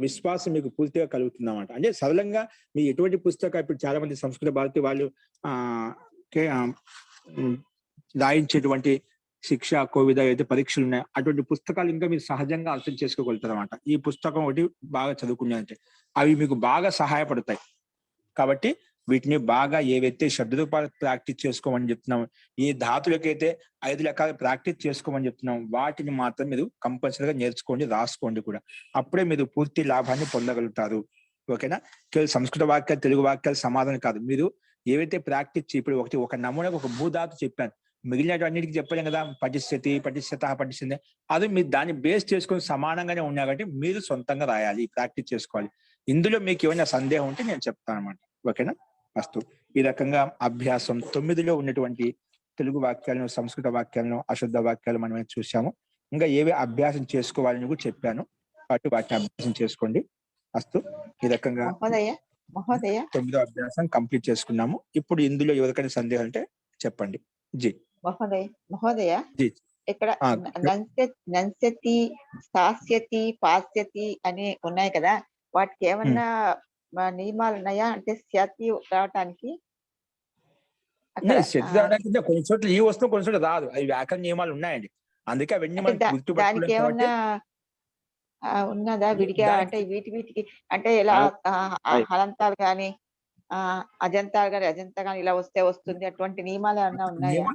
విశ్వాసం మీకు పూర్తిగా కలుగుతుంది అన్నమాట. అంటే సరళంగా మీ ఎటువంటి పుస్తకం, ఇప్పుడు చాలా మంది సంస్కృత భారతి వాళ్ళు రాయించేటువంటి శిక్ష, కోవిద ఏదైతే పరీక్షలు ఉన్నాయో అటువంటి పుస్తకాలు ఇంకా మీరు సహజంగా అర్థం చేసుకోగలుగుతారు అన్నమాట. ఈ పుస్తకం ఒకటి బాగా చదువుకున్నాయంటే అవి మీకు బాగా సహాయపడతాయి. కాబట్టి వీటిని బాగా ఏవైతే శబ్దరూపాలు ప్రాక్టీస్ చేసుకోమని చెప్తున్నాం, ఏ ధాతులకైతే 5 రకాలు ప్రాక్టీస్ చేసుకోమని చెప్తున్నాం, వాటిని మాత్రం మీరు కంపల్సరీగా నేర్చుకోండి, రాసుకోండి కూడా. అప్పుడే మీరు పూర్తి లాభాన్ని పొందగలుగుతారు. ఓకేనా? కేవలం సంస్కృత వాక్యాలు, తెలుగు వాక్యాలు సమాధానం కాదు. మీరు ఏవైతే ప్రాక్టీస్ ఇప్పుడు ఒక నమూనాకు ఒక భూధాతు చెప్పాను, మిగిలినన్నిటికీ చెప్పలేం కదా. పటిష్యతి, పటిష్యత, పటిష్యతి, అది మీరు దాన్ని బేస్ చేసుకొని సమానంగానే ఉన్నాయి కాబట్టి మీరు సొంతంగా రాయాలి, ప్రాక్టీస్ చేసుకోవాలి. ఇందులో మీకు ఏమైనా సందేహం ఉంటే నేను చెప్తాను అనమాట. ఓకేనా? అస్తు. ఈ రకంగా అభ్యాసం 9లో ఉన్నటువంటి తెలుగు వాక్యాలను, సంస్కృత వాక్యాలను, అశుద్ధ వాక్యాలు మనమే చూసాము. ఇంకా ఏవి అభ్యాసం చేసుకోవాలని కూడా చెప్పాను, కాబట్టి వాటిని అభ్యాసం చేసుకోండి. అస్తు. ఈ రకంగా మహోదయ 9వ అభ్యాసం కంప్లీట్ చేసుకున్నాము. ఇప్పుడు ఇందులో ఎవరికైనా సందేహం అంటే చెప్పండి. జీ మహోదయ జీ. ఇక్కడ నంస్యతి, స్థాస్యతి, పాస్యతి అని ఉన్నాయి కదా, వాటికి ఏమన్నా నియమాలు ఉన్నాయా? అంటే శతి రావటానికి కొన్ని చోట్ల ఈ వస్తువు, కొన్ని చోట్ల రాదు. అవి వ్యాకరణ నియమాలు ఉన్నాయండి. అందుకే అవన్నీ దానికి ఏమన్నా ఉన్నదా విడిగా? అంటే వీటికి అంటే ఇలా హలంతాలు కానీ అజంతాలు కానీ ఇలా వస్తే వస్తుంది, అటువంటి నియమాలు ఏమన్నా ఉన్నాయా?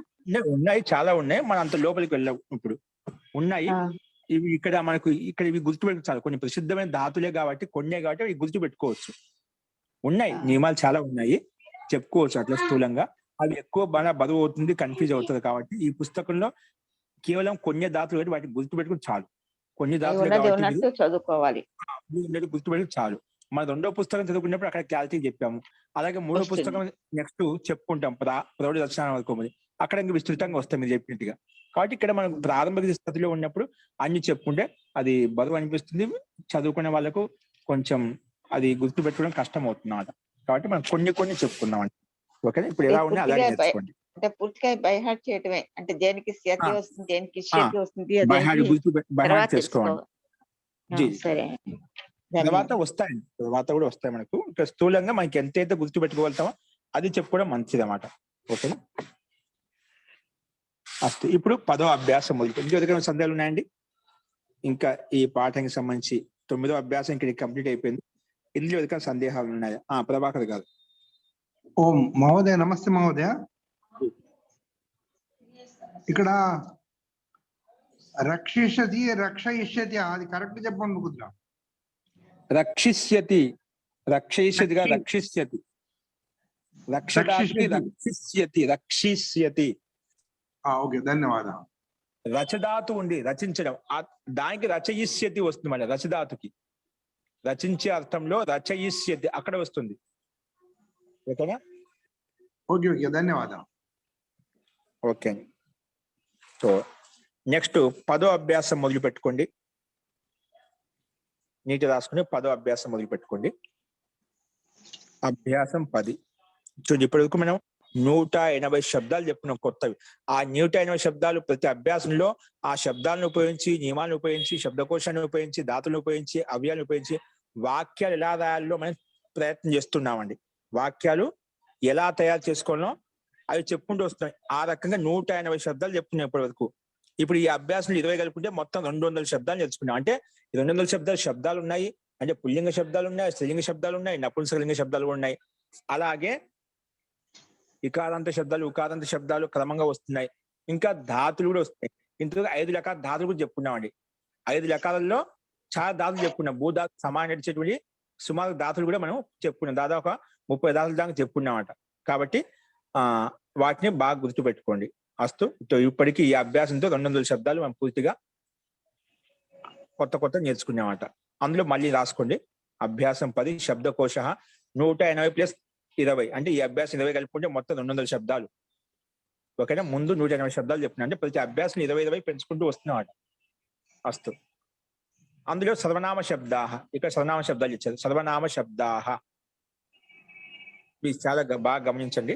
ఉన్నాయి, చాలా ఉన్నాయి. మనం అంత లోపలికి వెళ్ళాం. ఇప్పుడు ఉన్నాయి ఇవి ఇక్కడ మనకు. ఇక్కడ ఇవి గుర్తుపెట్టుకు చాలు. కొన్ని ప్రసిద్ధమైన ధాతులే కాబట్టి, కొన్నే కాబట్టి ఇవి గుర్తుపెట్టుకోవచ్చు. ఉన్నాయి నియమాలు, చాలా ఉన్నాయి, చెప్పుకోవచ్చు అట్లా స్థూలంగా. అవి ఎక్కువ బాగా బరువు అవుతుంది, కన్ఫ్యూజ్ అవుతుంది. కాబట్టి ఈ పుస్తకంలో కేవలం కొన్ని ధాతులు కాబట్టి వాటిని గుర్తుపెట్టుకుని చాలు. కొన్ని ధాతులు చదువుకోవాలి, గుర్తుపెట్టుకు చాలు. మన 2వ పుస్తకం చదువుకున్నప్పుడు అక్కడ క్లారిటీ చెప్పాము. అలాగే 3వ పుస్తకం నెక్స్ట్ చెప్పుకుంటాం, ప్రౌఢ దర్శనం వరకు. అక్కడ ఇంకా విస్తృతంగా వస్తాయి మీరు చెప్పినట్టుగా. కాబట్టి ఇక్కడ మనం ప్రారంభిక స్థితిలో ఉన్నప్పుడు అన్ని చెప్పుకుంటే అది బరువు అనిపిస్తుంది, చదువుకునే వాళ్ళకు కొంచెం అది గుర్తుపెట్టుకోవడం కష్టం అవుతుంది. కాబట్టి మనం కొన్ని చెప్పుకుందాం అండి. ఓకే, ఇప్పుడు ఎలా ఉన్నాయి అలాగే నేర్చుకోండి. అంటే పూర్తిగా బై హార్ట్ చేయటమే, అంటే దేనికి శతి వస్తుంది, దేనికి శతి వస్తుంది చేసుకోండి. సరే. తర్వాత వస్తాయండి, తర్వాత కూడా వస్తాయి మనకు. ఇక్కడ స్థూలంగా మనకి ఎంతైతే గుర్తు పెట్టుకోగలుగుతామో అది చెప్పుకోవడం మంచిది అన్నమాట. ఓకేనా? అస్తు. ఇప్పుడు 10వ అభ్యాసం మొదలు. ఇంకెవరికైనా సందేహాలు ఉన్నాయండి? ఇంకా ఈ పాఠానికి సంబంధించి 9వ అభ్యాసం ఇక్కడ కంప్లీట్ అయిపోయింది. ఇందులో ఎవరికైనా సందేహాలు ఉన్నాయా? ప్రభాకర్ గారు. ఓం మహోదయ, నమస్తే మహోదయ. ఇక్కడ రక్షిష్యతి రక్షయిష్యతి అది కరెక్ట్ చెప్పండి కుదురా. రక్షిష్యతి, రక్షయిష్యతిగా రక్షిష్యతి, రక్షదాతి రక్షిష్యతి, రక్షిష్యతి. ఓకే, ధన్యవాదాలు. రచధాతు ఉండి రచించడం, దానికి రచయిష్యతి వస్తుంది. మళ్ళీ రచధాతుకి రచించే అర్థంలో రచయిష్యతి అక్కడ వస్తుంది. ఓకేనా? ఓకే ఓకే, ధన్యవాదాలు. ఓకే. సో నెక్స్ట్ 10వ అభ్యాసం మొదలు పెట్టుకోండి. నీటి రాసుకుని 10వ అభ్యాసం మొదలు పెట్టుకోండి. అభ్యాసం 10. చూడండి, ఇప్పటివరకు మనం 180 శబ్దాలు చెప్పుకున్నాం కొత్తవి. ఆ 180 శబ్దాలు ప్రతి అభ్యాసంలో ఆ శబ్దాలను ఉపయోగించి, నియమాలను ఉపయోగించి, శబ్దకోశాన్ని ఉపయోగించి, ధాతులను ఉపయోగించి, అవ్యాలను ఉపయోగించి వాక్యాలు ఎలా రాయాలో మనం ప్రయత్నం చేస్తున్నామండి. వాక్యాలు ఎలా తయారు చేసుకోవాలో అవి చెప్పుకుంటూ వస్తున్నాయి. ఆ రకంగా 180 శబ్దాలు చెప్పుకున్నాం ఇప్పటి వరకు. ఇప్పుడు ఈ అభ్యాసంలో 20 కలుపుకుంటే మొత్తం 200 శబ్దాలు నేర్చుకున్నాం. అంటే 200 శబ్దాలు ఉన్నాయి. అంటే పుల్లింగ శబ్దాలు ఉన్నాయి, స్త్రీలింగ శబ్దాలు ఉన్నాయి, నపుంసకలింగ శబ్దాలు కూడా ఉన్నాయి. అలాగే ఇకారాంత శబ్దాలు, ఉకారాంత శబ్దాలు క్రమంగా వస్తున్నాయి. ఇంకా ధాతులు కూడా వస్తాయి. ఇంతకు 5 రకాల ధాతులు కూడా చెప్పుకున్నామండి. 5 రకాలలో చాలా ధాతులు చెప్పుకున్నాం. భూధాతు సమానం నడిచేటువంటి సుమారు ధాతులు కూడా మనం చెప్పుకున్నాం. దాదాపు 30 ధాతులు దాకా చెప్పుకున్నామట. కాబట్టి వాటిని బాగా గుర్తుపెట్టుకోండి. అస్తు. ఇప్పటికీ ఈ అభ్యాసంతో 200 శబ్దాలు మనం పూర్తిగా కొత్త నేర్చుకున్నామట. అందులో మళ్ళీ రాసుకోండి. అభ్యాసం 10 శబ్దకోశ 180 + 20. అంటే ఈ అభ్యాసం 20 కలుపుకుంటే మొత్తం 200 శబ్దాలు. ఓకేనా? ముందు 180 శబ్దాలు చెప్తున్నా. అంటే ప్రతి అభ్యాసం 20 పెంచుకుంటూ వస్తున్నామట. అస్తు. అందులో సర్వనామ శబ్దాహ. ఇక్కడ సర్వనామ శబ్దాలు ఇచ్చారు. సర్వనామ శబ్దాహ మీరు చాలా బాగా గమనించండి.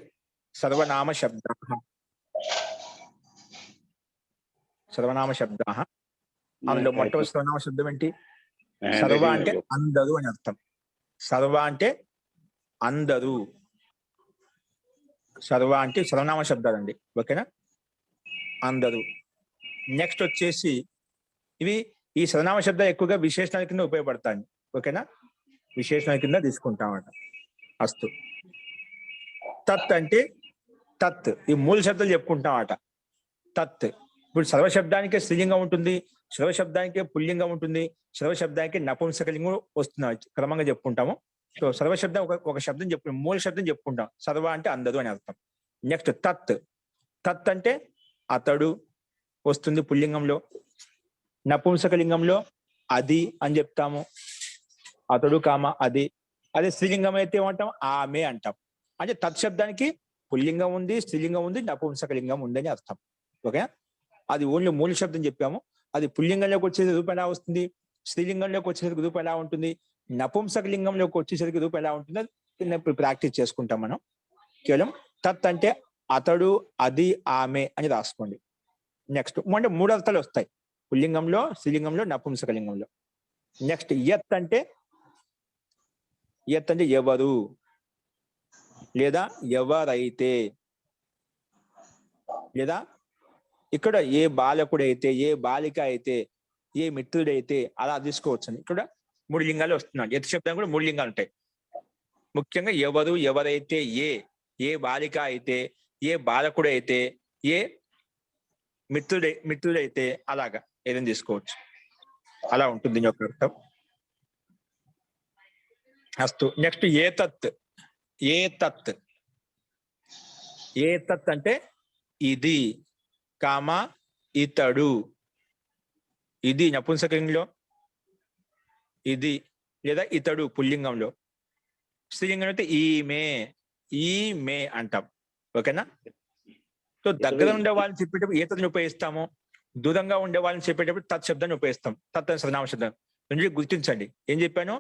సర్వనామ శబ్దాహ, సర్వనామ శబ్దాహ. అందులో మొట్టమొదటి సర్వనామ శబ్దం ఏంటి? సర్వ అంటే అందరూ అని అర్థం. సర్వ అంటే అందరూ. సర్వ అంటే సర్వనామ శబ్దాలండి. ఓకేనా? అందరూ. నెక్స్ట్ వచ్చేసి ఇవి ఈ సర్వనామ శబ్దాలు ఎక్కువగా విశేషణాల కింద ఉపయోగపడతాయి. ఓకేనా? విశేషణాల కింద తీసుకుంటామట. అస్తు. తత్ అంటే తత్. ఈ మూల శబ్దాలు చెప్పుకుంటామట. తత్. ఇప్పుడు సర్వశబ్దానికి స్త్రీలింగం ఉంటుంది, సర్వశబ్దానికి పుల్లింగం ఉంటుంది, సర్వశబ్దానికి నపుంసకలింగం వస్తున్నాయి. క్రమంగా చెప్పుకుంటాము. సో సర్వశబ్దం ఒక శబ్దం చెప్పుకుంటాం, మూల శబ్దం చెప్పుకుంటాం. సర్వ అంటే అందదు అని అర్థం. నెక్స్ట్ తత్. తత్ అంటే అతడు వస్తుంది పుల్లింగంలో. నపుంసకలింగంలో అది అని చెప్తాము. అతడు కామ అది. అదే స్త్రీలింగం అయితే ఏమంటాం? ఆమె అంటాం. అంటే తత్శబ్దానికి పుల్లింగం ఉంది, స్త్రీలింగం ఉంది, నపుంసకలింగం ఉంది అని అర్థం. ఓకే? అది ఓన్లీ మూల శబ్దం చెప్పాము. అది పుల్లింగంలోకి వచ్చేసరికి రూపం ఎలా వస్తుంది, స్త్రీలింగంలోకి వచ్చేసరికి రూపం ఎలా ఉంటుంది, నపుంసకలింగంలోకి వచ్చేసరికి రూపం ఎలా ఉంటుంది ప్రాక్టీస్ చేసుకుంటాం మనం. కేవలం తత్ అంటే అతడు, అది, ఆమె అని రాసుకోండి. నెక్స్ట్ అంటే 3 అర్థాలు వస్తాయి. పుల్లింగంలో, స్త్రీలింగంలో, నపుంసకలింగంలో. నెక్స్ట్ యత్ అంటే ఎవరు లేదా ఎవరైతే, లేదా ఇక్కడ ఏ బాలకుడైతే, ఏ బాలిక అయితే, ఏ మిత్రుడైతే అలా తీసుకోవచ్చు. ఇక్కడ 3 లింగాలు వస్తున్నాయి. యత్ శబ్దం కూడా 3 లింగాలు ఉంటాయి. ముఖ్యంగా ఎవరు, ఎవరైతే, ఏ బాలిక అయితే, ఏ బాలకుడైతే, ఏ మిత్రుడైతే అలాగా ఏదైనా తీసుకోవచ్చు. అలా ఉంటుంది దీని యొక్క అర్థం. అస్తు. నెక్స్ట్ ఏతత్. ఏతత్. ఏతత్ అంటే ఇది, కామ ఇతడు. ఇది నపుంసకలింగంలో, ఇది లేదా ఇతడు పుల్లింగంలో. స్త్రీలింగంలో అయితే ఈమె అంటాం. ఓకేనా? సో దగ్గర ఉండే వాళ్ళని చెప్పేటప్పుడు ఏతత్ని ఉపయోగిస్తాము, దూరంగా ఉండే వాళ్ళని చెప్పేటప్పుడు తత్ శబ్దాన్ని ఉపయోగిస్తాం. తత్ అనే సర్వనామ శబ్దం. రెండు గుర్తించండి. ఏం చెప్పాను?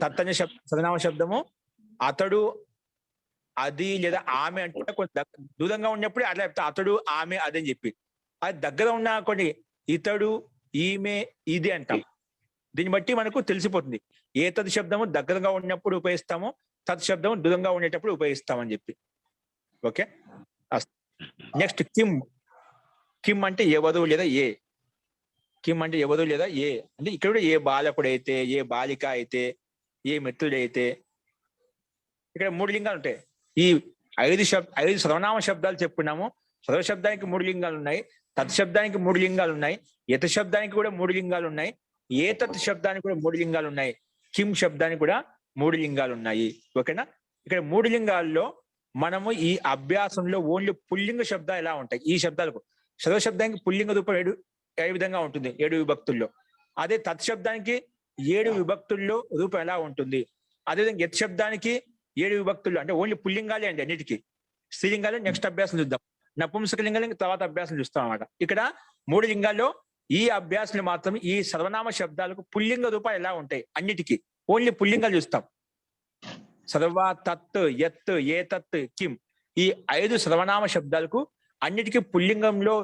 తత్ అనే సర్వనామ శబ్దము అతడు, అది లేదా ఆమె అంటే కొంచెం దూరంగా ఉన్నప్పుడు అట్లా చెప్తా. అతడు, ఆమె, అదని చెప్పి. అది దగ్గర ఉన్న కొన్ని ఇతడు, ఈమె, ఇది అంటాం. దీన్ని బట్టి మనకు తెలిసిపోతుంది ఏ తత్ శబ్దము దగ్గరగా ఉన్నప్పుడు ఉపయోగిస్తామో తత్ శబ్దము దూరంగా ఉండేటప్పుడు ఉపయోగిస్తామని చెప్పి. Okay, next Kim. కిమ్ అంటే ఎవరు లేదా ఏ. కిమ్ అంటే ఎవరు లేదా ఏ అంటే ఇక్కడ కూడా ఏ బాలకుడైతే, ఏ బాలిక అయితే, ఏ మిత్రుడైతే. ఇక్కడ 3 లింగాలు ఉంటాయి. ఈ 5 సర్వనామ శబ్దాలు చెప్పుకున్నాము. సర్వ శబ్దానికి 3 లింగాలు ఉన్నాయి, తత్ శబ్దానికి 3 లింగాలు ఉన్నాయి, యత శబ్దానికి కూడా 3 లింగాలు ఉన్నాయి, ఏ తత్ శబ్దానికి కూడా 3 లింగాలు ఉన్నాయి, కిమ్ శబ్దానికి కూడా 3 లింగాలు ఉన్నాయి. ఓకేనా, ఇక్కడ 3 లింగాల్లో మనము ఈ అభ్యాసంలో ఓన్లీ పుల్లింగ శబ్దాలు ఎలా ఉంటాయి, ఈ శబ్దాలకు సర్వ శబ్దానికి పుల్లింగ రూపం ఏ విధంగా ఉంటుంది 7 విభక్తుల్లో. అదే తత్ శబ్దానికి 7 విభక్తుల్లో రూపం ఎలా ఉంటుంది. అదేవిధంగా యత్ శబ్దానికి 7 విభక్తుల్లో, అంటే ఓన్లీ పుల్లింగాలే అండి అన్నిటికీ. స్త్రీలింగాలే నెక్స్ట్ అభ్యాసం చూద్దాం, నపుంసక లింగాలు తర్వాత అభ్యాసం చూస్తాం అన్నమాట. ఇక్కడ 3 లింగాల్లో ఈ అభ్యాసాలు మాత్రం ఈ సర్వనామ శబ్దాలకు పుల్లింగ రూపాలు ఎలా ఉంటాయి అన్నిటికీ ఓన్లీ పుల్లింగాలు చూస్తాం. సర్వ, తత్, యత్, ఏ తత్, కిమ్, ఈ 5 సర్వనామ శబ్దాలకు అన్నిటికీ పుల్లింగంలో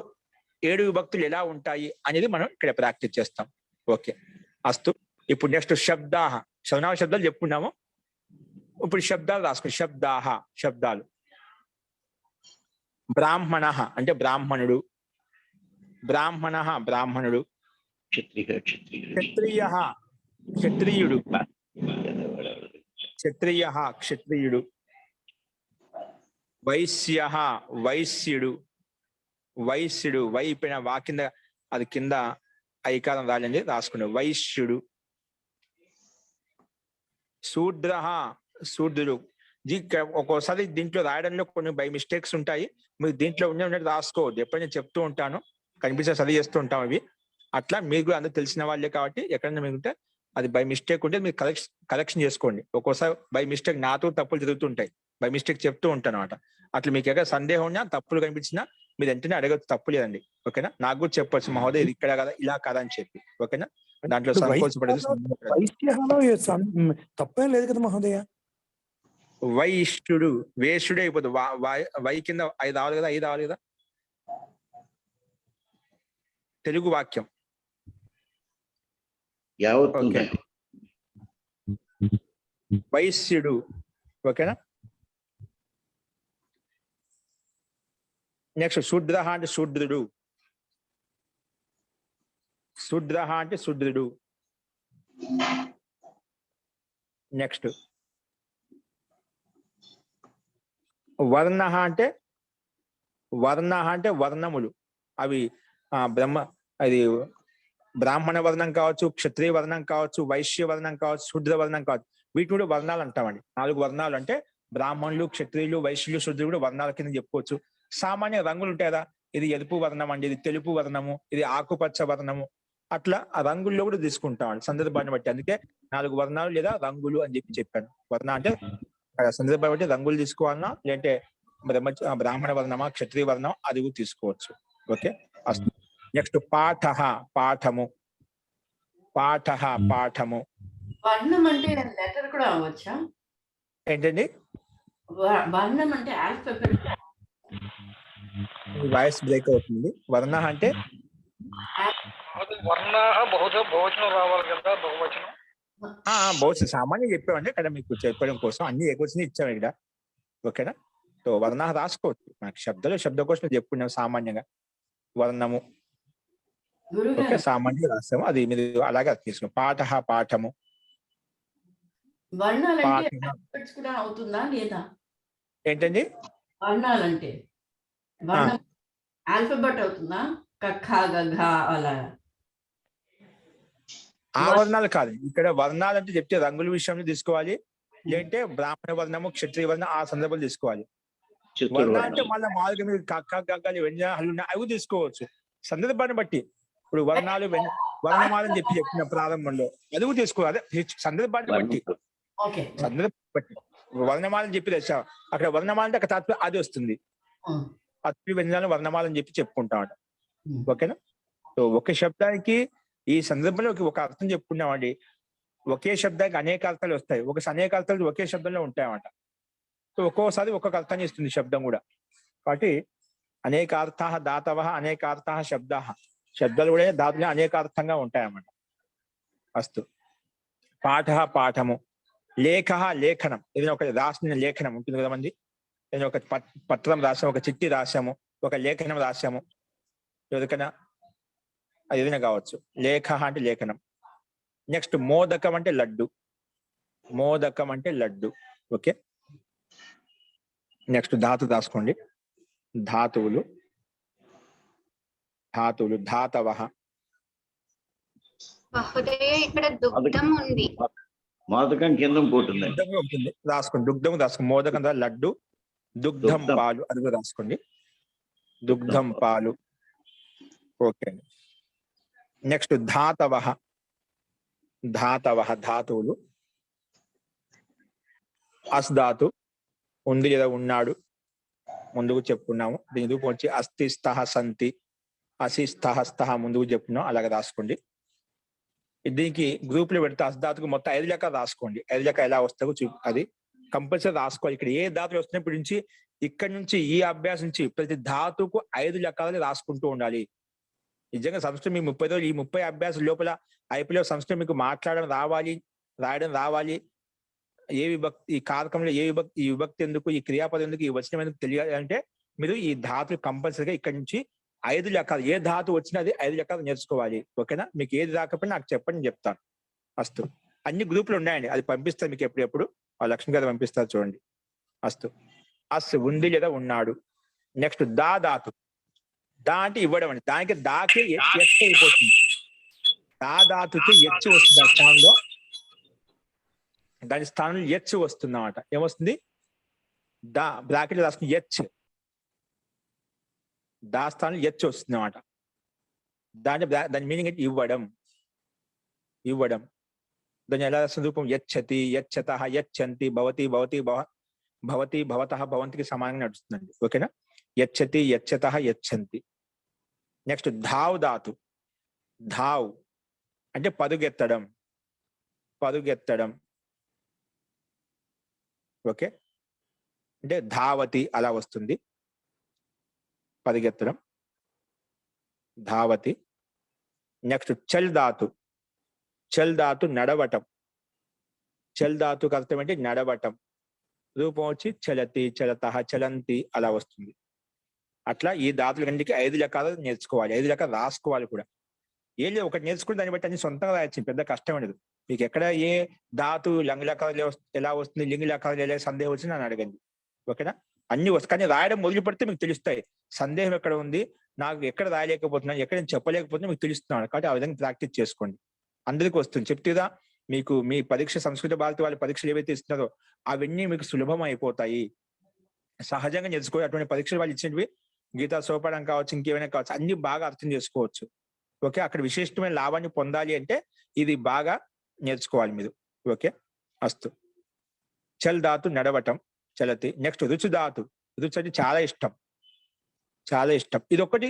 7 విభక్తులు ఎలా ఉంటాయి అనేది మనం ఇక్కడ ప్రాక్టీస్ చేస్తాం. ఓకే, అస్తు. ఇప్పుడు నెక్స్ట్ శబ్దాహ, సర్వనామ శబ్దాలు చెప్పుకున్నాము. ఇప్పుడు శబ్దాలు రాసుకుని శబ్దాహ శబ్దాలు. బ్రాహ్మణ అంటే బ్రాహ్మణుడు, బ్రాహ్మణ బ్రాహ్మణుడు, క్షత్రియ క్షత్రియుడు, క్షత్రియ క్షత్రియుడు, వైశ్య వైశ్యుడు, వైశ్యుడు, వైపిన వా కింద అది కింద ఐకారం రాలండి రాసుకున్నాడు, వైశ్యుడు. శూద్ర శూద్రుడు. ఒక్కోసారి దీంట్లో రాయడంలో కొన్ని బై మిస్టేక్స్ ఉంటాయి, మీరు దీంట్లో ఉన్నట్టు రాసుకోవద్దు. ఎప్పుడైనా చెప్తూ ఉంటాను, కనిపిస్తే సరి చేస్తూ ఉంటాం అవి. అట్లా మీకు కూడా అందరూ తెలిసిన వాళ్ళే కాబట్టి ఎక్కడైనా మీకుంటే అది బై మిస్టేక్ ఉంటే మీరు కరెక్షన్ చేసుకోండి. ఒక్కోసారి బై మిస్టేక్ నాతో తప్పులు జరుగుతుంటాయి, బై మిస్టేక్ చెప్తూ ఉంటాను అనమాట. అట్లా మీకు ఎక్కడ సందేహం ఉన్నా, తప్పులు కనిపించినా మీరు వెంటనే అడగచ్చు, తప్పు లేదండి. ఓకేనా, నాకు కూడా చెప్పొచ్చు మహోదయ ఇది ఇక్కడ కదా ఇలా కదా అని చెప్పి. ఓకేనా, దాంట్లో సంకోచపడేది తప్పేం లేదు కదా మహోదయ. వైశ్యుడు వేష్యుడే అయిపోతుంది, వై కింద 5 రావాలి కదా, 5 రావాలి కదా. తెలుగు వాక్యం. ఓకే, వైశ్యుడు. ఓకేనా, నెక్స్ట్ శూద్ర అంటే శూద్రుడు, శూద్ర అంటే శూద్రుడు. నెక్స్ట్ వర్ణ అంటే వర్ణములు. అవి అది బ్రాహ్మణ వర్ణం కావచ్చు, క్షత్రియ వర్ణం కావచ్చు, వైశ్య వర్ణం కావచ్చు, శూద్ర వర్ణం కావచ్చు. వీటి కూడా వర్ణాలు అంటామండి. 4 వర్ణాలు అంటే బ్రాహ్మణులు, క్షత్రియులు, వైశ్యులు, శూద్రులు కూడా వర్ణాల కింద చెప్పుకోవచ్చు. సామాన్య రంగులు ఉంటాయి కదా, ఇది ఎరుపు వర్ణం అండి, ఇది తెలుపు వర్ణము, ఇది ఆకుపచ్చ వర్ణము. అట్లా ఆ రంగుల్లో కూడా తీసుకుంటామండి సందర్భాన్ని బట్టి. అందుకే 4 వర్ణాలు లేదా రంగులు అని చెప్పాను. వర్ణ అంటే సందర్భాన్ని బట్టి రంగులు తీసుకోవాలన్నా, లేదంటే బ్రాహ్మణ వర్ణమా, క్షత్రియ వర్ణం, అది కూడా తీసుకోవచ్చు. ఓకే, నెక్స్ట్ పాఠ పాఠము, పాఠ పాఠము. వర్ణం అంటే లెటర్ కూడా అవ్వచ్చా? ఏంటండి వర్ణం అంటే ఆల్ఫాబెట్? వాయిస్ బ్రేక్ అవుతుంది. వర్ణ అంటే బహుశా సామాన్యం చెప్పామండి ఇక్కడ మీకు చెప్పడం కోసం. అన్ని ఏకొచ్చిన ఇచ్చాము ఇక్కడ. ఓకేనా, సో వర్ణ రాసుకోవచ్చు. మనకి శబ్దకోశం చెప్పుకున్నాం సామాన్యంగా. వర్ణము ఓకే, సామాన్యంగా రాస్తాము, అది మీరు అలాగే తీసుకున్నాం. పాఠ పాఠము. కూడా అవుతుందా లేదా? ఏంటండి వర్ణాలంటే ఆల్ఫాబెట్ అవుతుందా? కఖ గఘ అలా ఆ వర్ణాలు కాదు. ఇక్కడ వర్ణాలు అంటే చెప్తే రంగుల విషయంలో తీసుకోవాలి, లేదంటే బ్రాహ్మణ వర్ణము, క్షత్రియ వర్ణం ఆ సందర్భాలు తీసుకోవాలి. వర్ణ అంటే మళ్ళీ మామూలుగా మీరు కక్క గగ్గలు వెంజాలు అవి తీసుకోవచ్చు సందర్భాన్ని బట్టి. ఇప్పుడు వర్ణాలు వర్ణమాలని చెప్పిన ప్రారంభంలో అది కూడా తీసుకోవాలి, అదే సందర్భాన్ని బట్టి. సందర్భాన్ని బట్టి వర్ణమాలని చెప్పి తెచ్చా, అక్కడ వర్ణమాల అంటే అక్కడ తాత్పర్యం అది వస్తుంది. అతి వ్యంజనాలు వర్ణమాలని చెప్పి చెప్పుకుంటాం. ఓకేనా, సో ఒక శబ్దానికి ఈ సందర్భంలో ఒక అర్థం చెప్పుకున్నామండి. ఒకే శబ్దానికి అనేక అర్థాలు వస్తాయి, అనేక అర్థాలు ఒకే శబ్దంలో ఉంటాయన్నమాట. సో ఒక్కోసారి ఒక్కొక్క అర్థాన్ని ఇస్తుంది శబ్దం కూడా. కాబట్టి అనేకార్థ దాతవ అనేకార్థ శబ్ద, శబ్దాలు కూడా దాతులు అనేకార్థంగా ఉంటాయన్నమాట. అస్తు. పాఠ పాఠము, లేఖ లేఖనం, ఏదైనా ఒక రాసిన లేఖనం ఉంటుంది కదా మంది, ఏదైనా ఒక పత్రం రాసాము, ఒక చిట్టి రాసాము, ఒక లేఖనం రాసాము, ఎవరికైనా అది ఏదైనా కావచ్చు. లేఖ అంటే లేఖనం. నెక్స్ట్ మోదకం అంటే లడ్డు, మోదకం అంటే లడ్డు. ఓకే. నెక్స్ట్ ధాతు రాసుకోండి. ధాతువులు, ధాతువులు ధాతవః. మహోదయ ఇక్కడ దుగ్ధం ఉంది. మోదకం కింద పోతుంది. దుగ్ధము ఉంటుంది, రాసుకోండి. దుగ్ధం రాసుకోండి. మోదకం తర్వాత లడ్డు, దుగ్ధం పాలు, అది కూడా రాసుకోండి. దుగ్ధం పాలు. ఓకే అండి. నెక్స్ట్ ధాతవః. ధాతవః ధాతువులు. అస్ధాతు, ఉంది లేదా ఉన్నాడు, ముందుకు చెప్పుకున్నాము. దీని రూపం వచ్చి అస్థి స్థః సంతి, అసి స్థః స్థః ముందుకు చెప్పుకున్నాం, అలాగే రాసుకోండి. దీనికి గ్రూపులు పెడితే అస్ధాతుకు మొత్తం 5 లెక్క రాసుకోండి. 5 లెక్క ఎలా వస్తాయో అది కంపల్సరీ రాసుకోవాలి. ఇక్కడ ఏ ధాతులు వస్తున్నప్పటి నుంచి ఇక్కడ నుంచి ఈ అభ్యాసం నుంచి ప్రతి ధాతుకు 5 లెక్కలు రాసుకుంటూ ఉండాలి. నిజంగా సంస్కృతం మీ 30 రోజులు, ఈ 30 అభ్యాసం లోపల అయిపోయే సంస్కృతం మీకు మాట్లాడడం రావాలి, రాయడం రావాలి. ఏ విభక్తి, ఈ కారకంలో ఏ విభక్తి, ఈ విభక్తి ఎందుకు, ఈ క్రియాపదం ఎందుకు, ఈ వచనం ఎందుకు తెలియాలి అంటే మీరు ఈ ధాతులు కంపల్సరీగా ఇక్కడ నుంచి 5 లెక్కలు, ఏ ధాతు వచ్చినా అది 5 లెక్కలు నేర్చుకోవాలి. ఓకేనా? మీకు ఏది రాకపోయినా నాకు చెప్పండి, నేను చెప్తాను. అస్తు. అన్ని గ్రూపులు ఉన్నాయండి, అది పంపిస్తారు మీకు ఎప్పుడెప్పుడు. ఆ లక్ష్మి గారు పంపిస్తారు చూడండి. అస్తు. అస్ ఉంది లేదా ఉన్నాడు. నెక్స్ట్ దా ధాతు. దా అంటే ఇవ్వడం అండి. దానికి దాకి ఎచ్ అయిపోతుంది. దా ధాతుకి ఎచ్ వస్తుంది ఆ స్థానంలో, దాని స్థానంలో ఎచ్ వస్తుంది అన్నమాట. ఏమొస్తుంది? దా బ్రాకెట్ రాసుకుని ఎచ్, దా స్థానంలో ఎచ్ వస్తుంది అన్నమాట. దాని మీనింగ్ అంటే ఇవ్వడం, ఇవ్వడం. దాన్ని ఎలా రాస్తుంది? రూపం యచ్చతి, యచ్చతః, యచ్చంతి, భవతి, భవతి, భవతి, భవతః, భవంతికి సమానంగా నడుస్తుందండి. ఓకేనా? యచ్చతి, యచ్చతః, యచ్చంతి. నెక్స్ట్ ధావ్ ధాతు. ధావ్ అంటే పరుగెత్తడం, పరుగెత్తడం. ఓకే. అంటే ధావతి అలా వస్తుంది, పరిగెత్తడం, ధావతి. నెక్స్ట్ చల్ ధాతు. చల్ ధాతు నడవటం. చల్ ధాతుకు అర్థం అంటే నడవటం. రూపం వచ్చి చలతి, చలతః, చలంతి అలా వస్తుంది. అట్లా ఈ ధాతుల కంటికి 5 లెక్కలు నేర్చుకోవాలి, 5 లెక్కలు రాసుకోవాలి కూడా. ఏం లేదు, ఒకటి నేర్చుకుని దాన్ని బట్టి అన్ని సొంతంగా రాయొచ్చు, పెద్ద కష్టం ఉండదు. మీకు ఎక్కడ ఏ ధాతు లింగ లెక్కలు ఎలా వస్తుంది, లింగ లెక్కలు ఎలా సందేహం వచ్చింది అని అడగండి. ఓకేనా? అన్ని వస్తాయి, కానీ రాయడం మొదలు పెడితే మీకు తెలుస్తాయి. సందేహం ఎక్కడ ఉంది, నాకు ఎక్కడ రాయలేకపోతున్నాను, ఎక్కడ నేను చెప్పలేకపోతున్నా మీకు తెలుస్తున్నాను. కాబట్టి ఆ విధంగా ప్రాక్టీస్ చేసుకోండి. అందరికీ వస్తుంది. చెప్తేదా మీకు మీ పరీక్ష, సంస్కృత భారతి వాళ్ళ పరీక్షలు ఏవైతే ఇస్తున్నారో అవన్నీ మీకు సులభం అయిపోతాయి. సహజంగా నేర్చుకో. అటువంటి పరీక్షలు వాళ్ళు ఇచ్చినవి గీతా సోపానం కావచ్చు, ఇంకేమైనా కావచ్చు, అన్ని బాగా అర్థం చేసుకోవచ్చు. ఓకే. అక్కడ విశిష్టమైన లాభాన్ని పొందాలి అంటే ఇది బాగా నేర్చుకోవాలి మీరు. ఓకే. అస్తు. చల్ ధాతు నడవటం, చలతి. నెక్స్ట్ రుచు ధాతు. రుచి అంటే చాలా ఇష్టం, చాలా ఇష్టం. ఇది ఒకటి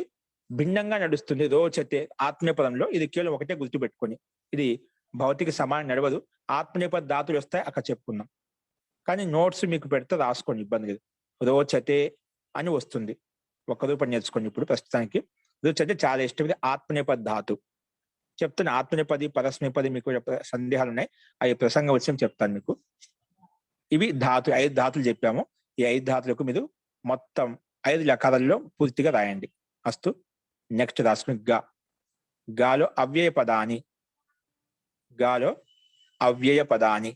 భిన్నంగా నడుస్తుంది. రోచతే ఆత్మీయపదంలో ఇది కేవలం ఒకటే గుర్తుపెట్టుకొని, ఇది భౌతిక సమానం నడవదు. ఆత్మనేపథ ధాతులు వస్తాయి, అక్కడ చెప్పుకుందాం. కానీ నోట్స్ మీకు పెడితే రాసుకోండి, ఇబ్బంది లేదు. రోచతే అని వస్తుంది, ఒక్క రూపం నేర్చుకోండి. ఇప్పుడు ప్రస్తుతానికి రుచతే చాలా ఇష్టం, ఇది ఆత్మనేపథ ధాతు. చెప్తాను. ఆత్మనేపది, పరస్మేపది మీకు సందేహాలు ఉన్నాయి, అవి ప్రసంగం వచ్చి చెప్తాను మీకు. ఇవి ధాతు, 5 ధాతులు చెప్పాము. ఈ 5 ధాతులకు మీరు మొత్తం 5 లకారాల్లో పూర్తిగా రాయండి. అస్తు. నెక్స్ట్ రాసుకుని గా. గాలో అవ్యయ పదాని. గాలో అవ్యయ పదాని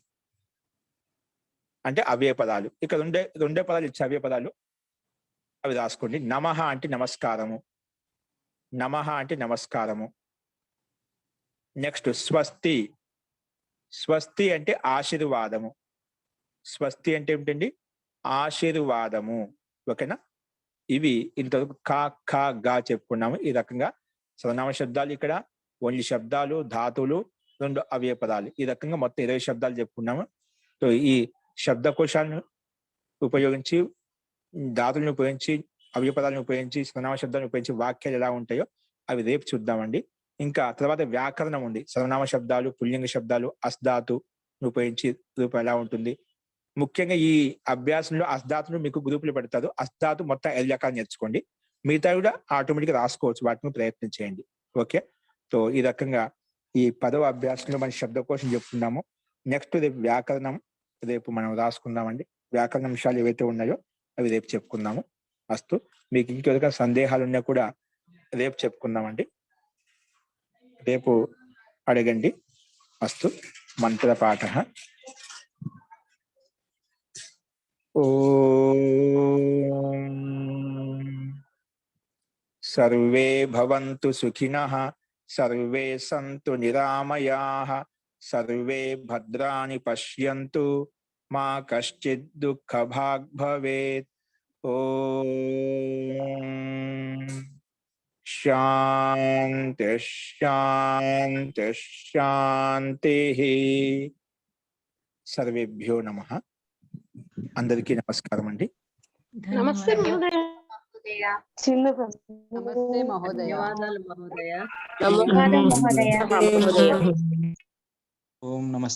అంటే అవ్యయ పదాలు. ఇక్కడ రెండే పదాలు ఇచ్చే అవ్యయ పదాలు, అవి రాసుకోండి. నమః అంటే నమస్కారము, నమః అంటే నమస్కారము. నెక్స్ట్ స్వస్తి. స్వస్తి అంటే ఆశీర్వాదము. స్వస్తి అంటే ఏమిటండి? ఆశీర్వాదము. ఓకేనా? ఇవి ఇంతవరకు కా, ఖ, గా చెప్పుకున్నాము. ఈ రకంగా సర్వనామ శబ్దాలు, ఇక్కడ ఓన్లీ శబ్దాలు, ధాతువులు, 2 అవ్యయ పదాలు, ఈ రకంగా మొత్తం 20 శబ్దాలు చెప్పుకున్నాము. సో ఈ శబ్దకోశాలను ఉపయోగించి, ధాతులను ఉపయోగించి, అవ్యయ పదాలను ఉపయోగించి, సర్వనామ శబ్దాలను ఉపయోగించి వాక్యాలు ఎలా ఉంటాయో అవి రేపు చూద్దామండి. ఇంకా తర్వాత వ్యాకరణం ఉంది. సర్వనామ శబ్దాలు, పుల్లింగ శబ్దాలు, అస్ధాతు ఉపయోగించి రూపం ఎలా ఉంటుంది. ముఖ్యంగా ఈ అభ్యాసంలో అస్ధాతులు మీకు గ్రూపులు పెడతారు. అస్ధాతు మొత్తం 5 రకాలు నేర్చుకోండి. మిగతా కూడా ఆటోమేటిక్గా రాసుకోవచ్చు, వాటిని ప్రయత్నం చేయండి. ఓకే. సో ఈ రకంగా ఈ 10వ అభ్యాసంలో మన శబ్దకోశం చెప్పుకున్నాము. నెక్స్ట్ రేపు వ్యాకరణం రేపు మనం రాసుకుందామండి. వ్యాకరణ అంశాలు ఏవైతే ఉన్నాయో అవి రేపు చెప్పుకుందాము. అస్తు. మీకు ఇంకెవరికైనా సందేహాలు ఉన్నా కూడా రేపు చెప్పుకుందామండి. రేపు అడగండి. అస్తు. మంత్రపాఠ. ఓం సర్వే భవంతు సుఖినః, సర్వే సంతు నిరామయాః, సర్వే భద్రాణి పశ్యంతు, మా కశ్చిద్ దుఃఖభాగ్ భవేత్. ఓం శాంతి శాంతి శాంతిః. సర్వేభ్యో నమః. అందరికీ నమస్కారం అండి. నమస్తే మహోదయ. నమస్తే మహోదయ. ధన్యవాదాలు మహోదయ. ధన్యవాదాలు మహోదయ. ఓం నమస్తే.